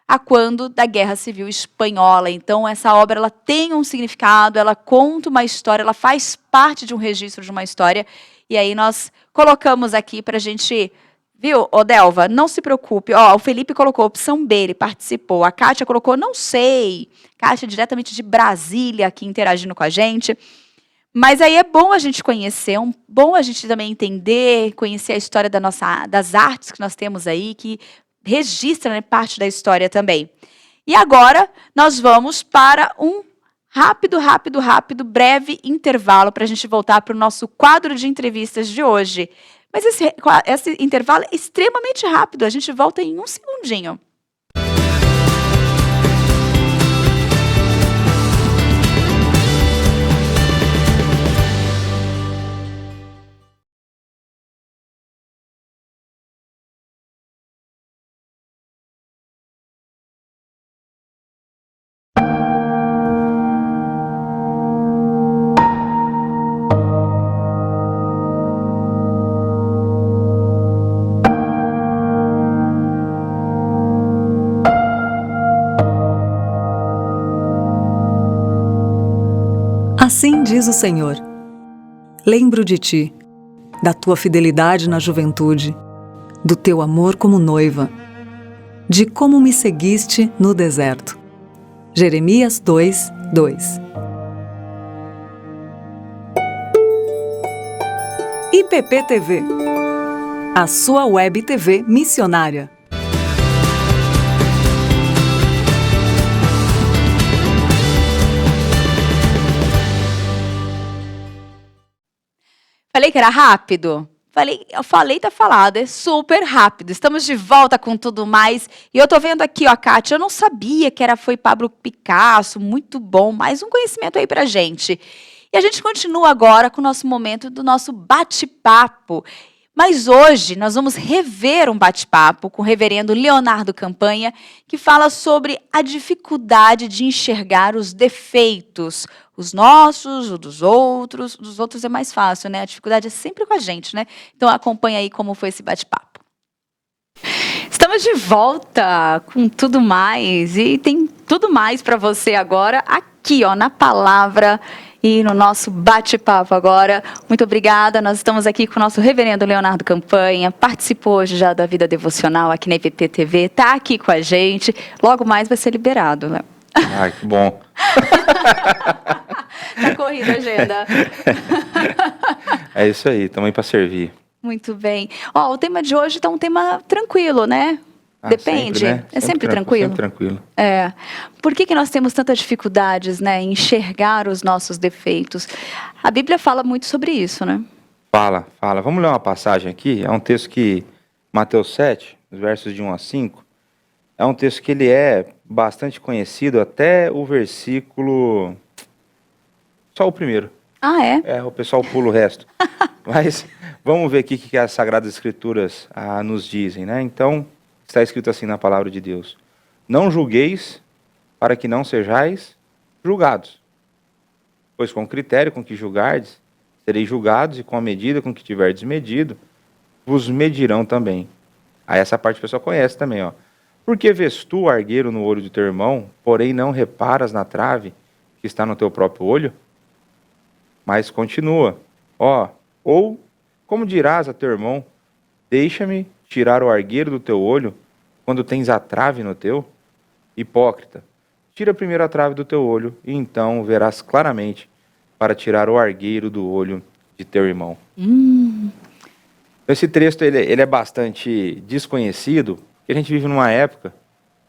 a quando da Guerra Civil Espanhola. Então, essa obra ela tem um significado, ela conta uma história, ela faz parte de um registro de uma história. E aí nós colocamos aqui para a gente... Viu, Delva? Não se preocupe. Ó, o Felipe colocou opção B, ele participou. A Kátia colocou não sei. Kátia diretamente de Brasília aqui interagindo com a gente. Mas aí é bom a gente conhecer, bom a gente também entender, conhecer a história das artes que nós temos aí, que registra, né, parte da história também. E agora nós vamos para um rápido, breve intervalo para a gente voltar para o nosso quadro de entrevistas de hoje. Mas esse intervalo é extremamente rápido, a gente volta em um segundinho. diz o Senhor: lembro de ti, da tua fidelidade na juventude, do teu amor como noiva, de como me seguiste no deserto. Jeremias 2:2. IPP-TV, a sua web TV missionária. Falei que era rápido? Eu falei, tá falado, é super rápido. Estamos de volta com tudo mais. E eu tô vendo aqui, ó, Kátia, eu não sabia que foi Pablo Picasso, muito bom. Mais um conhecimento aí pra gente. E a gente continua agora com o nosso momento do nosso bate-papo. Mas hoje nós vamos rever um bate-papo com o reverendo Leonardo Campanha, que fala sobre a dificuldade de enxergar os defeitos, os nossos, os dos outros é mais fácil, né? A dificuldade é sempre com a gente, né? Então acompanha aí como foi esse bate-papo. Estamos de volta com tudo mais e tem tudo mais para você agora aqui, ó, na palavra e no nosso bate-papo agora. Muito obrigada. Nós estamos aqui com o nosso reverendo Leonardo Campanha, participou hoje já da vida devocional aqui na IPP TV, está aqui com a gente. Logo mais vai ser liberado, né? Ai, que bom. Tá corrida a agenda. É isso aí, estamos aí para servir. Muito bem. Ó, o tema de hoje está um tema tranquilo, né? Depende. Sempre, né? É sempre tranquilo? Sempre tranquilo. É. Por que nós temos tantas dificuldades, né, em enxergar os nossos defeitos? A Bíblia fala muito sobre isso, né? Fala. Vamos ler uma passagem aqui. É um texto que, Mateus 7, os versos de 1 a 5, é um texto que ele é bastante conhecido até o versículo... Só o primeiro. Ah, é? É, o pessoal pula o resto. Mas vamos ver aqui o que as Sagradas Escrituras nos dizem, né? Então, está escrito assim na palavra de Deus: não julgueis para que não sejais julgados. Pois com o critério com que julgardes, sereis julgados, e com a medida com que tiverdes medido, vos medirão também. Aí essa parte o pessoal conhece também, ó. Porque vês tu o argueiro no olho do teu irmão, porém não reparas na trave que está no teu próprio olho? Mas continua, ó, ou como dirás a teu irmão: deixa-me tirar o argueiro do teu olho, quando tens a trave no teu? Hipócrita, tira primeiro a trave do teu olho, e então verás claramente para tirar o argueiro do olho de teu irmão. Esse texto ele é bastante desconhecido, porque a gente vive numa época,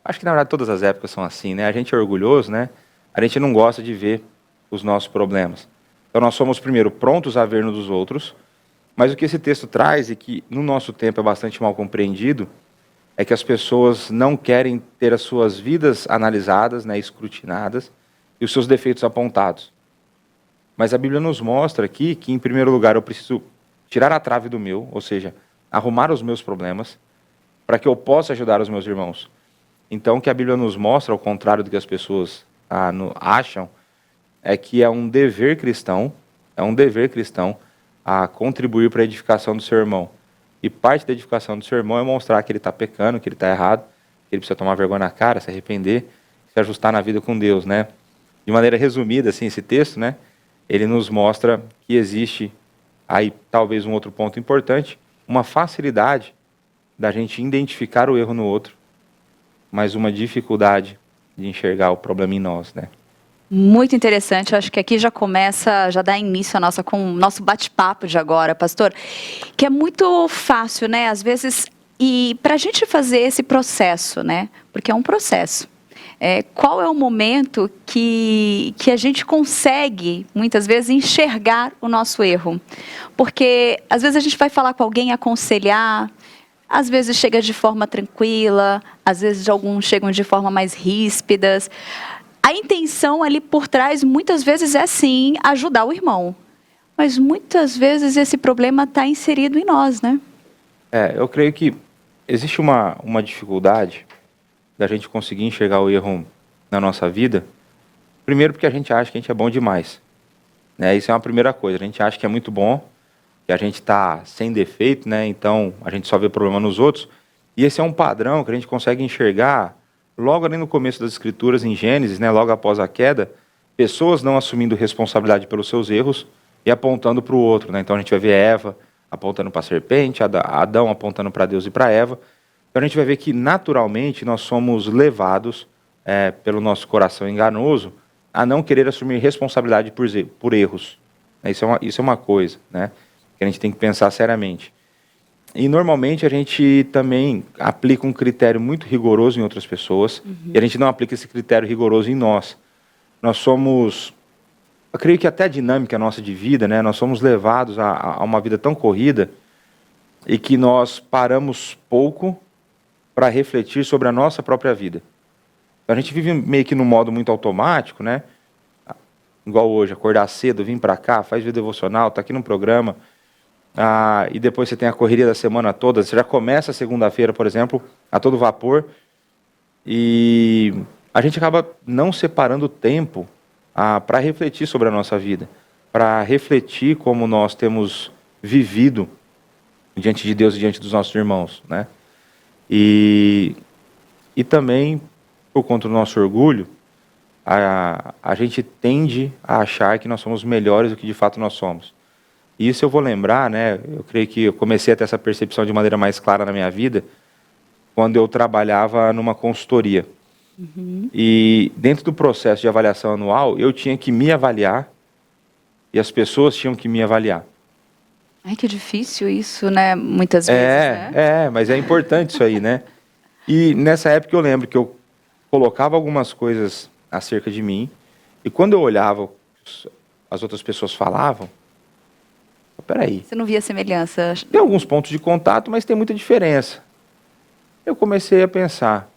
acho que na verdade todas as épocas são assim, né? A gente é orgulhoso, né? A gente não gosta de ver os nossos problemas. Então nós somos primeiro prontos a ver nos dos outros, mas o que esse texto traz, e que no nosso tempo é bastante mal compreendido, é que as pessoas não querem ter as suas vidas analisadas, né, escrutinadas, e os seus defeitos apontados. Mas a Bíblia nos mostra aqui que, em primeiro lugar, eu preciso tirar a trave do meu, ou seja, arrumar os meus problemas, para que eu possa ajudar os meus irmãos. Então, o que a Bíblia nos mostra, ao contrário do que as pessoas acham, é que é um dever cristão a contribuir para a edificação do seu irmão. E parte da edificação do seu irmão é mostrar que ele está pecando, que ele está errado, que ele precisa tomar vergonha na cara, se arrepender, se ajustar na vida com Deus, né? De maneira resumida, assim, esse texto, né? Ele nos mostra que existe, aí talvez um outro ponto importante, uma facilidade da gente identificar o erro no outro, mas uma dificuldade de enxergar o problema em nós, né? Muito interessante, eu acho que aqui já começa, já dá início com o nosso bate-papo de agora, pastor, que é muito fácil, né, às vezes, e para a gente fazer esse processo, né, porque é um processo, qual é o momento que a gente consegue, muitas vezes, enxergar o nosso erro? Porque, às vezes, a gente vai falar com alguém, aconselhar, às vezes chega de forma tranquila, às vezes alguns chegam de forma mais ríspidas. A intenção ali por trás, muitas vezes, é sim ajudar o irmão. Mas muitas vezes esse problema está inserido em nós, né? Eu creio que existe uma dificuldade da gente conseguir enxergar o erro na nossa vida. Primeiro porque a gente acha que a gente é bom demais, né? Isso é uma primeira coisa. A gente acha que é muito bom, que a gente está sem defeito, né? Então a gente só vê problema nos outros. E esse é um padrão que a gente consegue enxergar logo ali no começo das Escrituras, em Gênesis, né, logo após a queda, pessoas não assumindo responsabilidade pelos seus erros e apontando para o outro, né? Então a gente vai ver Eva apontando para a serpente, Adão apontando para Deus e para Eva. Então a gente vai ver que naturalmente nós somos levados pelo nosso coração enganoso a não querer assumir responsabilidade por erros. Isso é uma coisa, né, que a gente tem que pensar seriamente. E normalmente a gente também aplica um critério muito rigoroso em outras pessoas, e a gente não aplica esse critério rigoroso em nós. Nós somos, eu creio que até a dinâmica nossa de vida, né, nós somos levados a uma vida tão corrida e que nós paramos pouco para refletir sobre a nossa própria vida. Então a gente vive meio que num modo muito automático, né? Igual hoje, acordar cedo, vir para cá, faz vida devocional, tá aqui no programa, e depois você tem a correria da semana toda, você já começa a segunda-feira, por exemplo, a todo vapor, e a gente acaba não separando tempo para refletir sobre a nossa vida, para refletir como nós temos vivido diante de Deus e diante dos nossos irmãos, né? E também, por conta do nosso orgulho, a gente tende a achar que nós somos melhores do que de fato nós somos. E isso eu vou lembrar, né? Eu creio que eu comecei a ter essa percepção de maneira mais clara na minha vida quando eu trabalhava numa consultoria. E dentro do processo de avaliação anual, eu tinha que me avaliar e as pessoas tinham que me avaliar. Ai, que difícil isso, né? Muitas vezes, né? Mas é importante isso aí, né? E nessa época eu lembro que eu colocava algumas coisas acerca de mim, e quando eu olhava, as outras pessoas falavam, peraí. Você não via semelhança? Tem alguns pontos de contato, mas tem muita diferença. Eu comecei a pensar,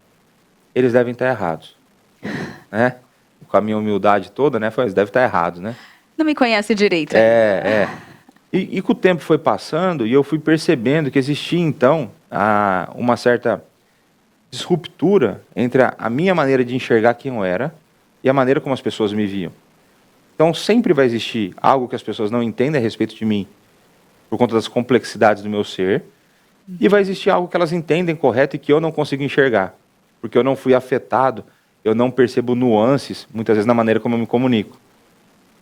eles devem estar errados, né? Com a minha humildade toda, né? Eles devem estar errados, né? Não me conhece direito. E com o tempo foi passando e eu fui percebendo que existia, então, uma certa disruptura entre a minha maneira de enxergar quem eu era e a maneira como as pessoas me viam. Então, sempre vai existir algo que as pessoas não entendem a respeito de mim, por conta das complexidades do meu ser, e vai existir algo que elas entendem correto e que eu não consigo enxergar, porque eu não fui afetado, eu não percebo nuances, muitas vezes, na maneira como eu me comunico.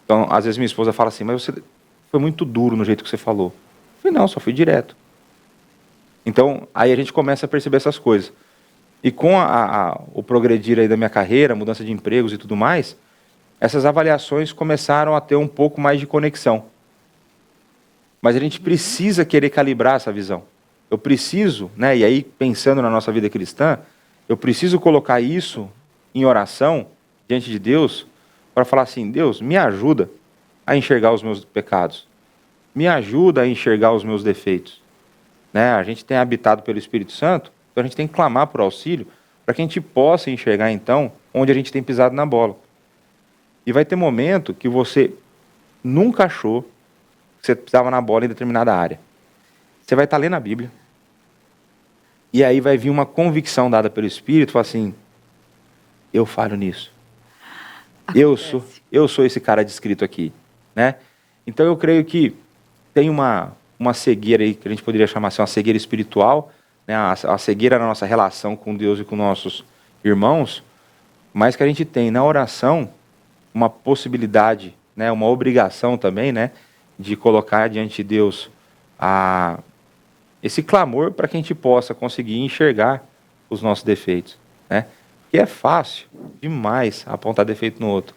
Então, às vezes minha esposa fala assim, mas você foi muito duro no jeito que você falou. Eu falei, não, só fui direto. Então, aí a gente começa a perceber essas coisas. E com o progredir aí da minha carreira, mudança de empregos e tudo mais, essas avaliações começaram a ter um pouco mais de conexão. Mas a gente precisa querer calibrar essa visão. Eu preciso, né, e aí pensando na nossa vida cristã, eu preciso colocar isso em oração diante de Deus para falar assim, Deus, me ajuda a enxergar os meus pecados. Me ajuda a enxergar os meus defeitos. Né? A gente tem habitado pelo Espírito Santo, então a gente tem que clamar por auxílio para que a gente possa enxergar, então, onde a gente tem pisado na bola. E vai ter momento que você nunca achou que você pisava na bola em determinada área. Você vai estar lendo a Bíblia. E aí vai vir uma convicção dada pelo Espírito, fala assim, eu falho nisso. Eu sou esse cara descrito aqui. Né? Então eu creio que tem uma cegueira aí, que a gente poderia chamar assim, uma cegueira espiritual, né? A cegueira na nossa relação com Deus e com nossos irmãos, mas que a gente tem na oração uma possibilidade, né? Uma obrigação também, né? De colocar diante de Deus esse clamor para que a gente possa conseguir enxergar os nossos defeitos. Né? Porque é fácil demais apontar defeito no outro.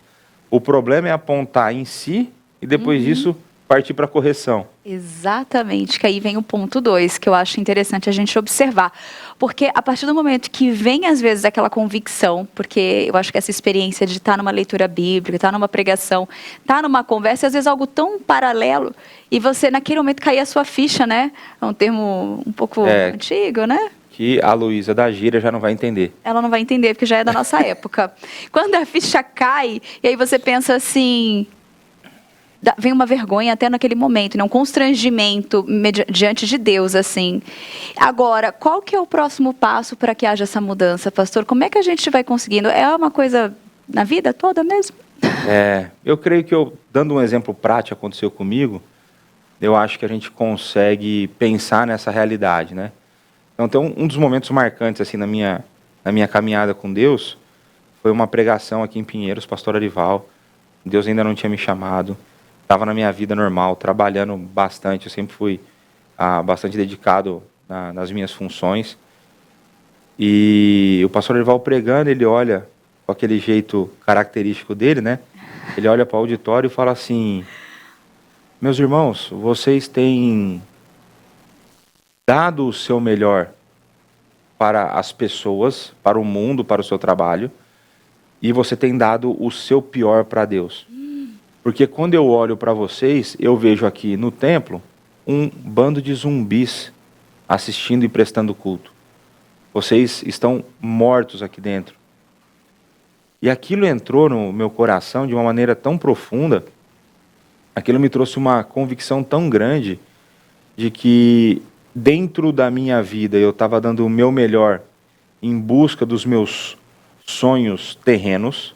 O problema é apontar em si e depois disso partir para a correção. Exatamente, que aí vem o ponto 2, que eu acho interessante a gente observar. Porque a partir do momento que vem, às vezes, aquela convicção, porque eu acho que essa experiência de estar numa leitura bíblica, estar numa pregação, estar numa conversa, às vezes algo tão paralelo, e você, naquele momento, cair a sua ficha, né? É um termo um pouco antigo, né? Que a Luísa da gíria já não vai entender. Ela não vai entender, porque já é da nossa época. Quando a ficha cai, e aí você pensa assim... Vem uma vergonha até naquele momento, né? Um constrangimento diante de Deus, assim. Agora, qual que é o próximo passo para que haja essa mudança, pastor? Como é que a gente vai conseguindo? É uma coisa na vida toda mesmo? Eu creio que dando um exemplo prático aconteceu comigo, eu acho que a gente consegue pensar nessa realidade, né? Então, tem um dos momentos marcantes, assim, na minha caminhada com Deus, foi uma pregação aqui em Pinheiros, pastor Arival, Deus ainda não tinha me chamado, estava na minha vida normal, trabalhando bastante, eu sempre fui bastante dedicado nas minhas funções. E o pastor Erival pregando, ele olha com aquele jeito característico dele, né? Ele olha para o auditório e fala assim: meus irmãos, vocês têm dado o seu melhor para as pessoas, para o mundo, para o seu trabalho, e você tem dado o seu pior para Deus. Porque quando eu olho para vocês, eu vejo aqui no templo um bando de zumbis assistindo e prestando culto. Vocês estão mortos aqui dentro. E aquilo entrou no meu coração de uma maneira tão profunda, aquilo me trouxe uma convicção tão grande de que dentro da minha vida eu estava dando o meu melhor em busca dos meus sonhos terrenos,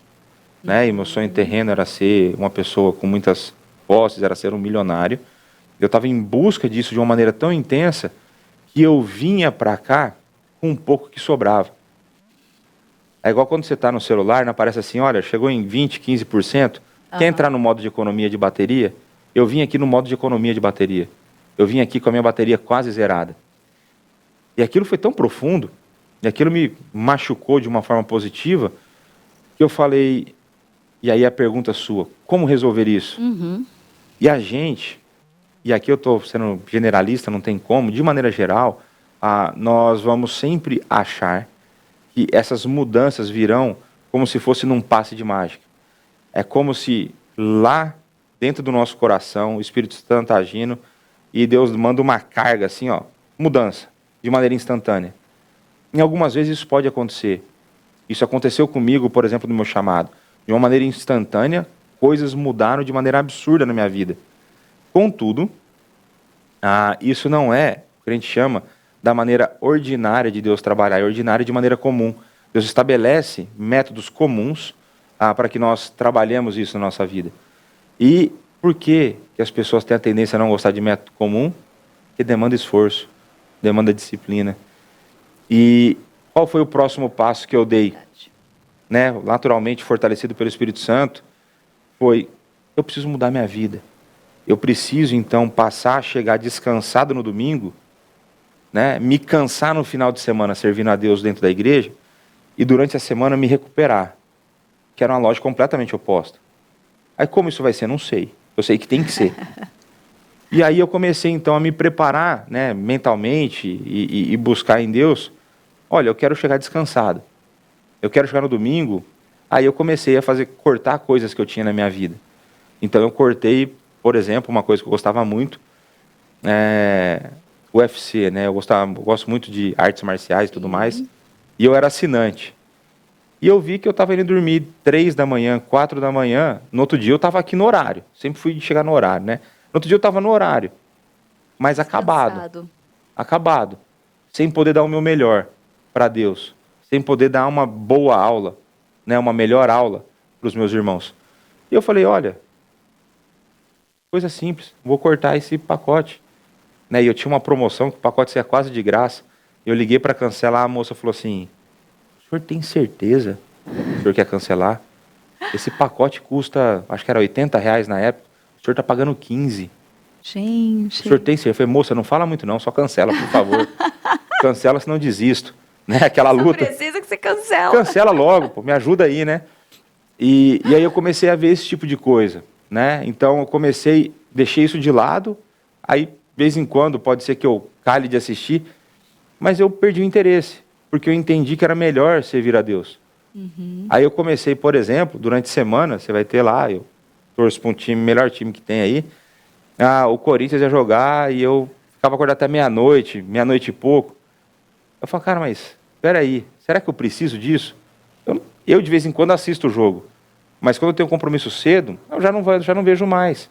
né? E meu sonho terreno era ser uma pessoa com muitas posses, era ser um milionário. Eu estava em busca disso de uma maneira tão intensa que eu vinha para cá com um pouco que sobrava. É igual quando você está no celular, não aparece assim, olha, chegou em 20%, 15%, quer entrar no modo de economia de bateria? Eu vim aqui no modo de economia de bateria. Eu vim aqui com a minha bateria quase zerada. E aquilo foi tão profundo, e aquilo me machucou de uma forma positiva, que eu falei, e aí a pergunta sua, como resolver isso? E a gente, e aqui eu estou sendo generalista, não tem como, de maneira geral, nós vamos sempre achar que essas mudanças virão como se fosse num passe de mágica. É como se lá dentro do nosso coração o Espírito Santo está agindo e Deus manda uma carga assim, ó, mudança, de maneira instantânea. Em algumas vezes isso pode acontecer. Isso aconteceu comigo, por exemplo, no meu chamado. De uma maneira instantânea, coisas mudaram de maneira absurda na minha vida. Contudo, isso não é o que a gente chama da maneira ordinária de Deus trabalhar, é ordinária de maneira comum. Deus estabelece métodos comuns para que nós trabalhemos isso na nossa vida. E por que as pessoas têm a tendência a não gostar de método comum? Porque demanda esforço, demanda disciplina. E qual foi o próximo passo que eu dei? Né, naturalmente fortalecido pelo Espírito Santo, foi, eu preciso mudar minha vida. Eu preciso, então, passar a chegar descansado no domingo, né, me cansar no final de semana servindo a Deus dentro da igreja e durante a semana me recuperar, que era uma lógica completamente oposta. Aí como isso vai ser? Não sei. Eu sei que tem que ser. E aí eu comecei então a me preparar, né, mentalmente e buscar em Deus, olha, eu quero chegar descansado. Eu quero chegar no domingo. Aí eu comecei a cortar coisas que eu tinha na minha vida. Então eu cortei, por exemplo, uma coisa que eu gostava muito, UFC, né? Eu gosto muito de artes marciais e tudo mais. E eu era assinante. E eu vi que eu estava indo dormir 3 da manhã, 4 da manhã. No outro dia eu estava aqui no horário. Sempre fui chegar no horário, né? No outro dia eu estava no horário. Mas acabado. Acabado. Sem poder dar o meu melhor para Deus. Sem poder dar uma boa aula, né? Uma melhor aula para os meus irmãos. E eu falei, olha, coisa simples. Vou cortar esse pacote. Né? E eu tinha uma promoção que o pacote saia quase de graça. Eu liguei para cancelar, a moça falou assim, o senhor tem certeza que o senhor quer cancelar? Esse pacote custa, acho que era R$80 na época, o senhor está pagando 15. Gente. O senhor tem certeza? Eu falei, moça, não fala muito não, só cancela, por favor. Cancela, senão eu desisto. Né? Aquela luta. Precisa que você cancela. Cancela logo, pô, me ajuda aí, né? E aí eu comecei a ver esse tipo de coisa, né? Então eu deixei isso de lado, aí de vez em quando pode ser que eu cale de assistir, mas eu perdi o interesse, porque eu entendi que era melhor servir a Deus. Aí eu comecei, por exemplo, durante a semana, você vai ter lá, eu torço para um time, melhor time que tem aí, o Corinthians ia jogar e eu ficava acordado até meia-noite e pouco. Eu falo, cara, mas peraí, será que eu preciso disso? Eu de vez em quando assisto o jogo, mas quando eu tenho um compromisso cedo, eu já não vejo mais.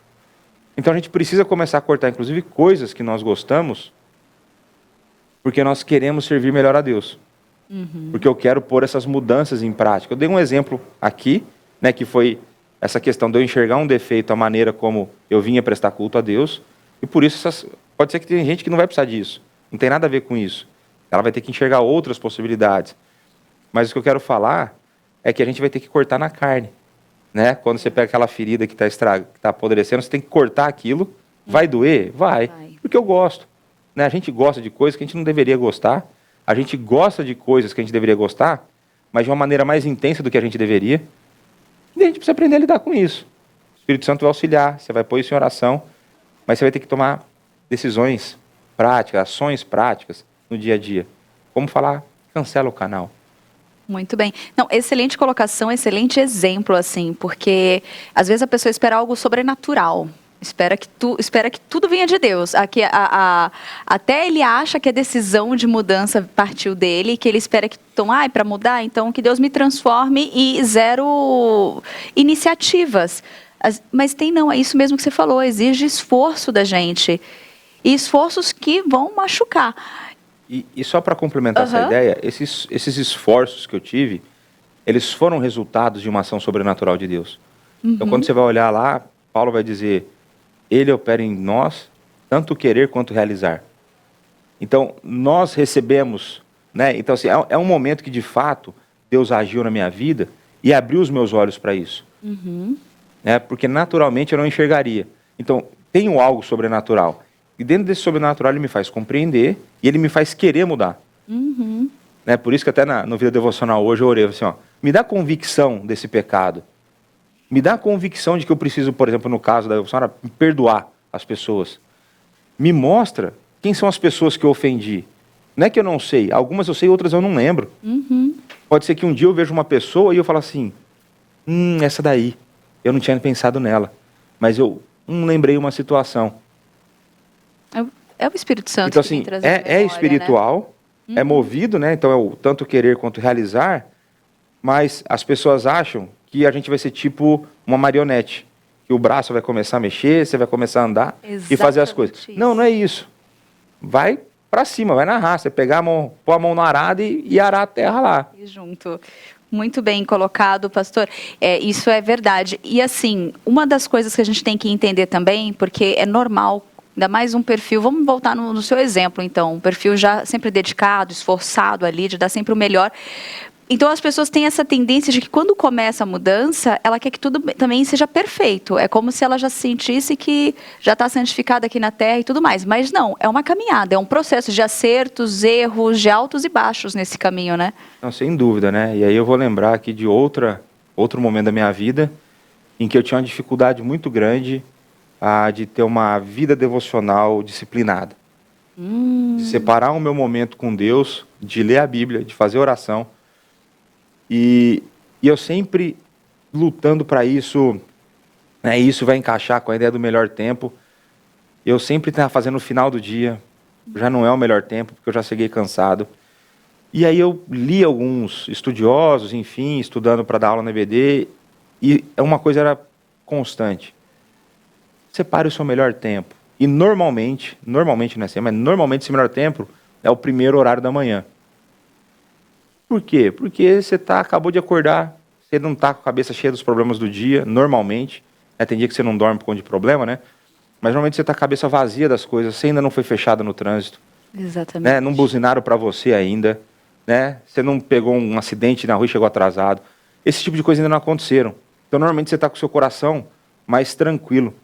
Então a gente precisa começar a cortar, inclusive, coisas que nós gostamos, porque nós queremos servir melhor a Deus. Porque eu quero pôr essas mudanças em prática. Eu dei um exemplo aqui, né, que foi essa questão de eu enxergar um defeito, a maneira como eu vinha prestar culto a Deus, e por isso pode ser que tenha gente que não vai precisar disso, não tem nada a ver com isso. Ela vai ter que enxergar outras possibilidades. Mas o que eu quero falar é que a gente vai ter que cortar na carne. né? Quando você pega aquela ferida que está apodrecendo, você tem que cortar aquilo. Vai doer? Vai. Porque eu gosto. Né? A gente gosta de coisas que a gente não deveria gostar. A gente gosta de coisas que a gente deveria gostar, mas de uma maneira mais intensa do que a gente deveria. E a gente precisa aprender a lidar com isso. O Espírito Santo vai auxiliar, você vai pôr isso em oração, mas você vai ter que tomar decisões práticas, ações práticas no dia a dia. Como falar, cancela o canal. Muito bem. Não, excelente colocação, excelente exemplo, assim, porque às vezes a pessoa espera algo sobrenatural. Espera que tudo venha de Deus. Até ele acha que a decisão de mudança partiu dele, que ele espera que para mudar, então que Deus me transforme e zero iniciativas. Mas é isso mesmo que você falou, exige esforço da gente. E esforços que vão machucar. E só para complementar essa ideia, esses esforços que eu tive, eles foram resultados de uma ação sobrenatural de Deus. Então quando você vai olhar lá, Paulo vai dizer... Ele opera em nós, tanto querer quanto realizar. Então, nós recebemos, né? Então, assim, é um momento que, de fato, Deus agiu na minha vida e abriu os meus olhos para isso. Né? Porque, naturalmente, eu não enxergaria. Então, tenho algo sobrenatural. E dentro desse sobrenatural, ele me faz compreender e ele me faz querer mudar. Né? Por isso que até no Vida Devocional hoje eu orei assim, ó, me dá convicção desse pecado. Me dá a convicção de que eu preciso, por exemplo, no caso da devoção, perdoar as pessoas. Me mostra quem são as pessoas que eu ofendi. Não é que eu não sei, algumas eu sei, outras eu não lembro. Pode ser que um dia eu veja uma pessoa e eu falo assim, essa daí, eu não tinha pensado nela, mas eu lembrei uma situação. É o Espírito Santo então, que vem assim, trazer memória, é espiritual, né? É movido, né? Então é o tanto querer quanto realizar, mas as pessoas acham que a gente vai ser tipo uma marionete, que o braço vai começar a mexer, você vai começar a andar e fazer as coisas. Isso. Não é isso. Vai para cima, vai na raça, pegar a mão, pôr a mão na arada e arar a terra lá. E junto. Muito bem colocado, pastor. Isso é verdade. E assim, uma das coisas que a gente tem que entender também, porque é normal, ainda mais um perfil, vamos voltar no seu exemplo então, um perfil já sempre dedicado, esforçado ali, de dar sempre o melhor. Então as pessoas têm essa tendência de que quando começa a mudança, ela quer que tudo também seja perfeito. É como se ela já sentisse que já está santificada aqui na Terra e tudo mais. Mas não, é uma caminhada, é um processo de acertos, erros, de altos e baixos nesse caminho, né? Não, sem dúvida, né? E aí eu vou lembrar aqui de outro momento da minha vida em que eu tinha uma dificuldade muito grande de ter uma vida devocional disciplinada. De separar o meu momento com Deus, de ler a Bíblia, de fazer oração. E eu sempre lutando para isso, né, isso vai encaixar com a ideia do melhor tempo. Eu sempre estava fazendo no final do dia, já não é o melhor tempo, porque eu já cheguei cansado. E aí eu li alguns estudiosos, enfim, estudando para dar aula na EBD, e uma coisa era constante. Separe o seu melhor tempo. E normalmente não é assim, mas normalmente esse melhor tempo é o primeiro horário da manhã. Por quê? Porque você acabou de acordar, você não está com a cabeça cheia dos problemas do dia, normalmente. Tem dia que você não dorme por conta de problema, né? Mas normalmente você está com a cabeça vazia das coisas, você ainda não foi fechado no trânsito. Exatamente. Né? Não buzinaram para você ainda, né? Você não pegou um acidente na rua e chegou atrasado. Esse tipo de coisa ainda não aconteceram. Então, normalmente você está com o seu coração mais tranquilo.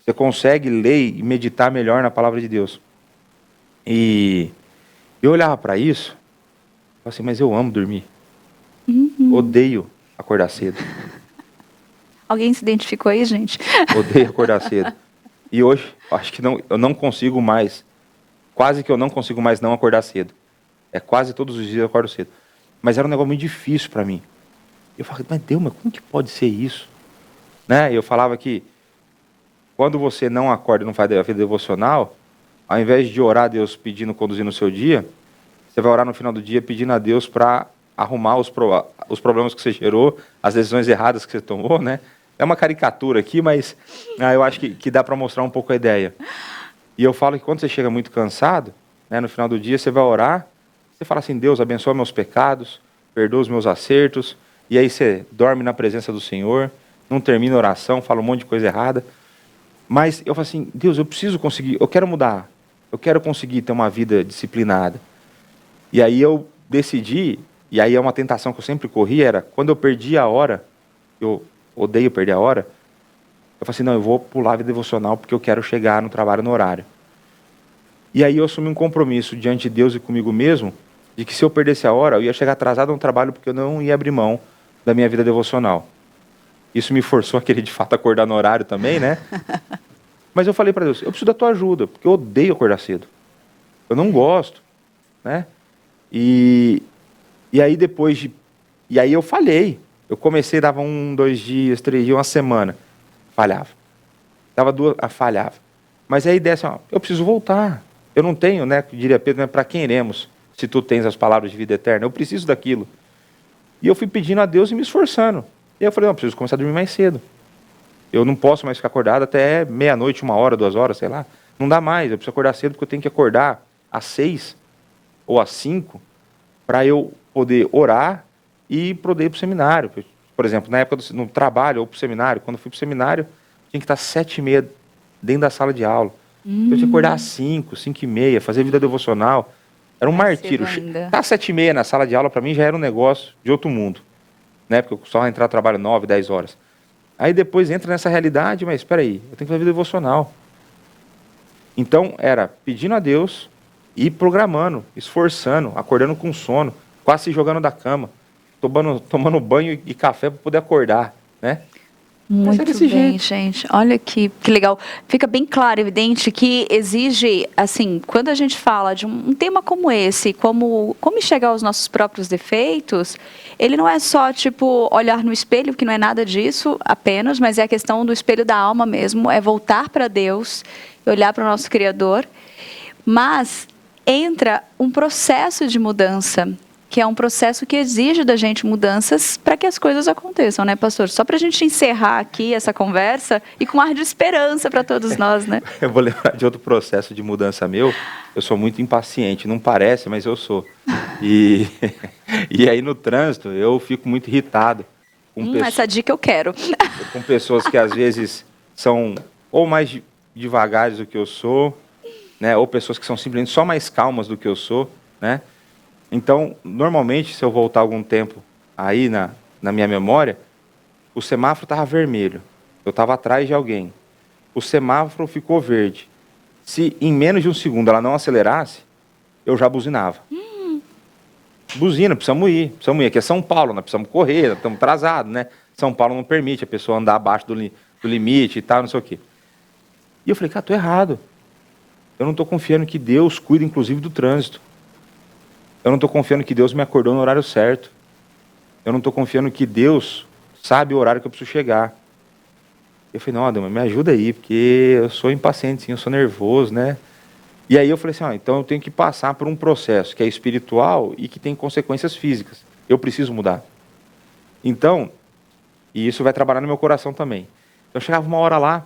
Você consegue ler e meditar melhor na palavra de Deus. E eu olhava para isso, assim, mas eu amo dormir. Odeio acordar cedo. Alguém se identificou aí, gente? Odeio acordar cedo. E hoje, acho que eu não consigo mais, quase que eu não consigo mais não acordar cedo. Quase todos os dias eu acordo cedo. Mas era um negócio muito difícil para mim. Eu falava, mas Deus, mas como que pode ser isso? Né? Eu falava que quando você não acorda e não faz a vida devocional, ao invés de orar a Deus pedindo, conduzindo o seu dia, você vai orar no final do dia pedindo a Deus para arrumar os problemas que você gerou, as decisões erradas que você tomou, né? É uma caricatura aqui, mas eu acho que dá para mostrar um pouco a ideia. E eu falo que quando você chega muito cansado, né, no final do dia você vai orar, você fala assim, Deus, abençoa meus pecados, perdoa os meus acertos, e aí você dorme na presença do Senhor, não termina a oração, fala um monte de coisa errada. Mas eu falo assim, Deus, eu preciso conseguir, eu quero mudar, eu quero conseguir ter uma vida disciplinada. E aí eu decidi, e aí é uma tentação que eu sempre corri, era, quando eu perdi a hora, eu odeio perder a hora, eu falei assim, não, eu vou pular a vida devocional porque eu quero chegar no trabalho no horário. E aí eu assumi um compromisso diante de Deus e comigo mesmo, de que se eu perdesse a hora, eu ia chegar atrasado no trabalho porque eu não ia abrir mão da minha vida devocional. Isso me forçou a querer de fato acordar no horário também, né? Mas eu falei para Deus, eu preciso da tua ajuda, porque eu odeio acordar cedo. Eu não gosto, né? E aí E aí eu falhei. Eu comecei, dava 1, 2 dias, 3 dias, uma semana. Falhava. Dava 2, falhava. Mas a ideia é assim, ó, eu preciso voltar. Eu não tenho, né, diria Pedro, né, para quem iremos, se tu tens as palavras de vida eterna. Eu preciso daquilo. E eu fui pedindo a Deus e me esforçando. E eu falei, não, eu preciso começar a dormir mais cedo. Eu não posso mais ficar acordado até meia-noite, 1 hora, 2 horas, sei lá. Não dá mais, eu preciso acordar cedo porque eu tenho que acordar às 6 ou às 5 para eu poder orar e poder ir para o seminário. Por exemplo, na época no trabalho ou para o seminário, quando eu fui para o seminário, tinha que estar às 7h30 dentro da sala de aula. Eu tinha que acordar às 5, 5h30, fazer vida devocional. Era um martírio. Estar às 7h30 na sala de aula, para mim, já era um negócio de outro mundo. Né? Porque eu só entrar no trabalho 9, 10 horas. Aí depois entra nessa realidade, mas espera aí, eu tenho que fazer vida devocional. Então, era pedindo a Deus e programando, esforçando, acordando com sono, quase se jogando da cama, tomando banho e café para poder acordar, né? Muito bem, gente. Olha que legal. Fica bem claro, evidente, que exige, assim, quando a gente fala de um tema como esse, como enxergar os nossos próprios defeitos, ele não é só, tipo, olhar no espelho, que não é nada disso apenas, mas é a questão do espelho da alma mesmo, é voltar para Deus, olhar para o nosso Criador. Mas entra um processo de mudança, que é um processo que exige da gente mudanças para que as coisas aconteçam, né, pastor? Só para a gente encerrar aqui essa conversa e com ar de esperança para todos nós, né? Eu vou lembrar de outro processo de mudança meu. Eu sou muito impaciente, não parece, mas eu sou. E aí no trânsito eu fico muito irritado. Essa dica eu quero. Com pessoas que às vezes são ou mais devagares do que eu sou, né? Ou pessoas que são simplesmente só mais calmas do que eu sou, né? Então, normalmente, se eu voltar algum tempo aí na minha memória, o semáforo estava vermelho. Eu estava atrás de alguém. O semáforo ficou verde. Se em menos de 1 segundo ela não acelerasse, eu já buzinava. Buzina, precisamos ir. Aqui é São Paulo, nós precisamos correr, nós estamos atrasados, né? São Paulo não permite a pessoa andar abaixo do limite e tal, não sei o quê. E eu falei, cara, estou errado. Eu não estou confiando que Deus cuida, inclusive, do trânsito. Eu não estou confiando que Deus me acordou no horário certo. Eu não estou confiando que Deus sabe o horário que eu preciso chegar. Eu falei, não, Adama, me ajuda aí, porque eu sou impaciente, sim, eu sou nervoso, né? E aí eu falei assim, então eu tenho que passar por um processo que é espiritual e que tem consequências físicas. Eu preciso mudar. Então, e isso vai trabalhar no meu coração também. Então chegava uma hora lá,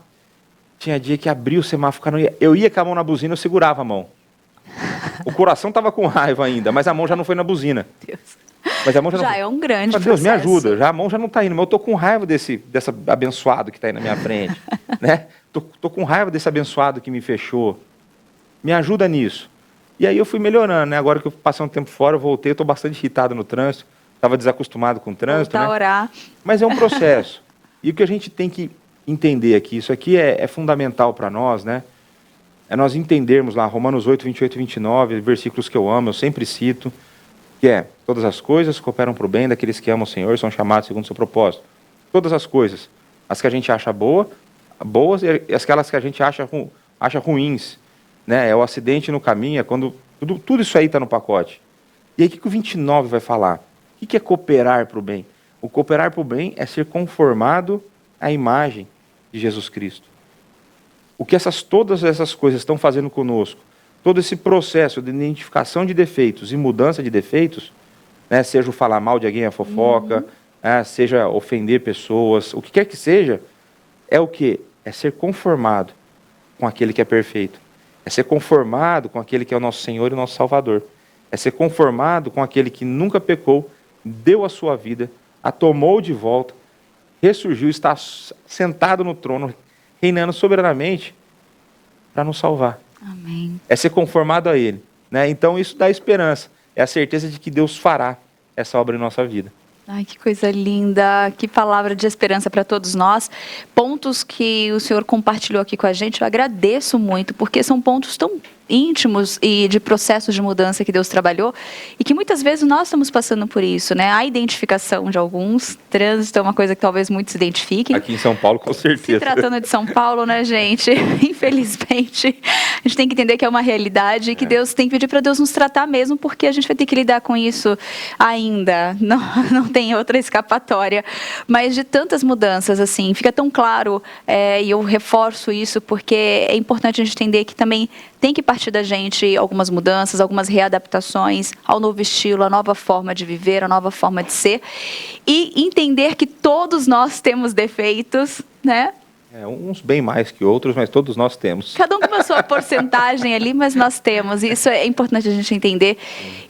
tinha dia que abria o semáforo, eu ia com a mão na buzina, eu segurava a mão. O coração estava com raiva ainda, mas a mão já não foi na buzina. Deus. Mas a mão já é um grande processo. Deus, me ajuda. A mão já não está indo, mas eu estou com raiva dessa abençoado que está aí na minha frente. Né? Tô com raiva desse abençoado que me fechou. Me ajuda nisso. E aí eu fui melhorando, né? Agora que eu passei um tempo fora, eu voltei, estou bastante irritado no trânsito. Estava desacostumado com o trânsito. Voltar a orar. Mas é um processo. E o que a gente tem que entender aqui, isso aqui é fundamental para nós, né? É nós entendermos lá, Romanos 8, 28 e 29, versículos que eu amo, eu sempre cito, que é, todas as coisas cooperam para o bem daqueles que amam o Senhor, são chamados segundo o seu propósito. Todas as coisas, as que a gente acha boas e aquelas que a gente acha ruins, né? É o acidente no caminho, é quando tudo isso aí está no pacote. E aí o que o 29 vai falar? O que é cooperar para o bem? O cooperar para o bem é ser conformado à imagem de Jesus Cristo. O que todas essas coisas estão fazendo conosco, todo esse processo de identificação de defeitos e mudança de defeitos, né, seja o falar mal de alguém, a fofoca, seja ofender pessoas, o que quer que seja, é o quê? É ser conformado com aquele que é perfeito. É ser conformado com aquele que é o nosso Senhor e o nosso Salvador. É ser conformado com aquele que nunca pecou, deu a sua vida, a tomou de volta, ressurgiu, está sentado no trono, reinando soberanamente para nos salvar. Amém. É ser conformado a Ele, né? Então isso dá esperança. É a certeza de que Deus fará essa obra em nossa vida. Ai, que coisa linda, que palavra de esperança para todos nós. Pontos que o Senhor compartilhou aqui com a gente, eu agradeço muito, porque são pontos tão íntimos e de processos de mudança que Deus trabalhou e que muitas vezes nós estamos passando por isso, né? A identificação de alguns, trânsito é uma coisa que talvez muitos se identifiquem. Aqui em São Paulo, com certeza. Se tratando de São Paulo, né, gente? Infelizmente, a gente tem que entender que é uma realidade e que Deus tem que pedir para Deus nos tratar mesmo, porque a gente vai ter que lidar com isso ainda. Não tem outra escapatória. Mas de tantas mudanças, assim, fica tão claro, e eu reforço isso porque é importante a gente entender que também tem que partir da gente algumas mudanças, algumas readaptações ao novo estilo, a nova forma de viver, a nova forma de ser. E entender que todos nós temos defeitos, né? Uns bem mais que outros, mas todos nós temos. Cada um com a sua porcentagem ali, mas nós temos. Isso é importante a gente entender.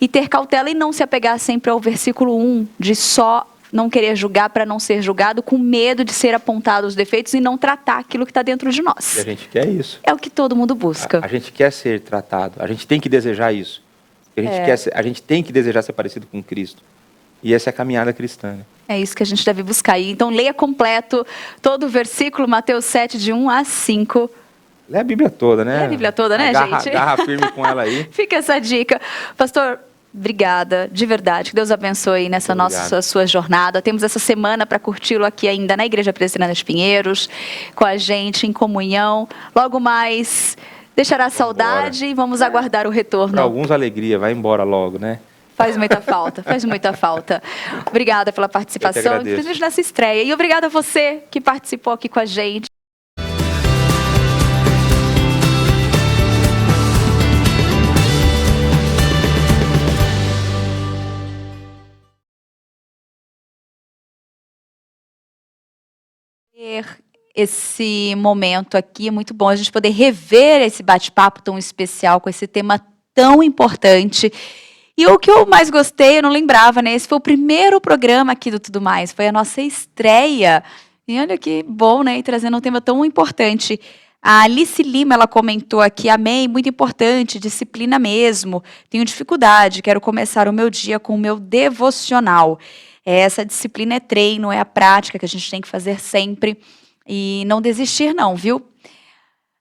E ter cautela e não se apegar sempre ao versículo 1, de só não querer julgar para não ser julgado, com medo de ser apontado os defeitos e não tratar aquilo que está dentro de nós. E a gente quer isso. É o que todo mundo busca. A gente quer ser tratado, a gente tem que desejar isso. A gente tem que desejar ser parecido com Cristo. E essa é a caminhada cristã. Né? É isso que a gente deve buscar. E então leia completo todo o versículo, Mateus 7, de 1 a 5. Lê a Bíblia toda, né? Lê a Bíblia toda, né, gente? Agarra firme com ela aí. Fica essa dica. Pastor, obrigada, de verdade. Que Deus abençoe nessa sua jornada. Temos essa semana para curti-lo aqui ainda na Igreja Presbiteriana de Pinheiros, com a gente, em comunhão. Logo mais, deixará saudade e vamos aguardar o retorno. Para alguns, alegria. Vai embora logo, né? Faz muita falta, faz muita falta. Obrigada pela participação, principalmente nessa estreia. E obrigada a você que participou aqui com a gente. Esse momento aqui é muito bom a gente poder rever esse bate-papo tão especial com esse tema tão importante. E o que eu mais gostei, eu não lembrava, né? Esse foi o primeiro programa aqui do Tudo Mais, foi a nossa estreia. E olha que bom, né? E trazendo um tema tão importante. A Alice Lima, ela comentou aqui, amém, muito importante, disciplina mesmo. Tenho dificuldade, quero começar o meu dia com o meu devocional. Essa disciplina é treino, é a prática que a gente tem que fazer sempre. E não desistir não, viu?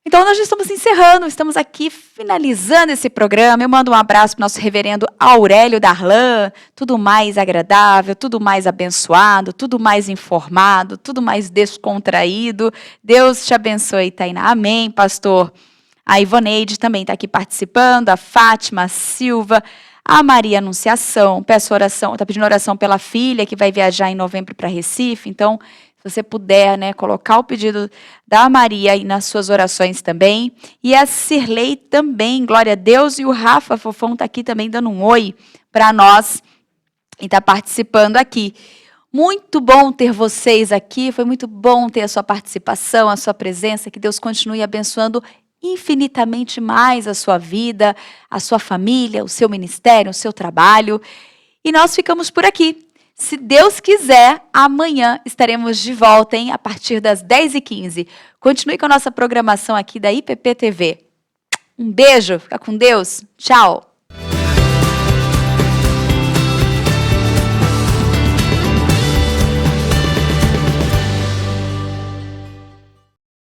Então, nós já estamos encerrando, estamos aqui finalizando esse programa. Eu mando um abraço para o nosso reverendo Aurélio Darlan. Tudo mais agradável, tudo mais abençoado, tudo mais informado, tudo mais descontraído. Deus te abençoe, Tainá. Amém, pastor. A Ivoneide também está aqui participando, a Fátima, a Silva, a Maria Anunciação. Peço oração, está pedindo oração pela filha que vai viajar em novembro para Recife. Então, se você puder, né, colocar o pedido da Maria aí nas suas orações também. E a Cirlei também, glória a Deus. E o Rafa Fofão está aqui também dando um oi para nós e está participando aqui. Muito bom ter vocês aqui, foi muito bom ter a sua participação, a sua presença. Que Deus continue abençoando infinitamente mais a sua vida, a sua família, o seu ministério, o seu trabalho. E nós ficamos por aqui. Se Deus quiser, amanhã estaremos de volta, hein? A partir das 10h15. Continue com a nossa programação aqui da IPP TV. Um beijo, fica com Deus. Tchau.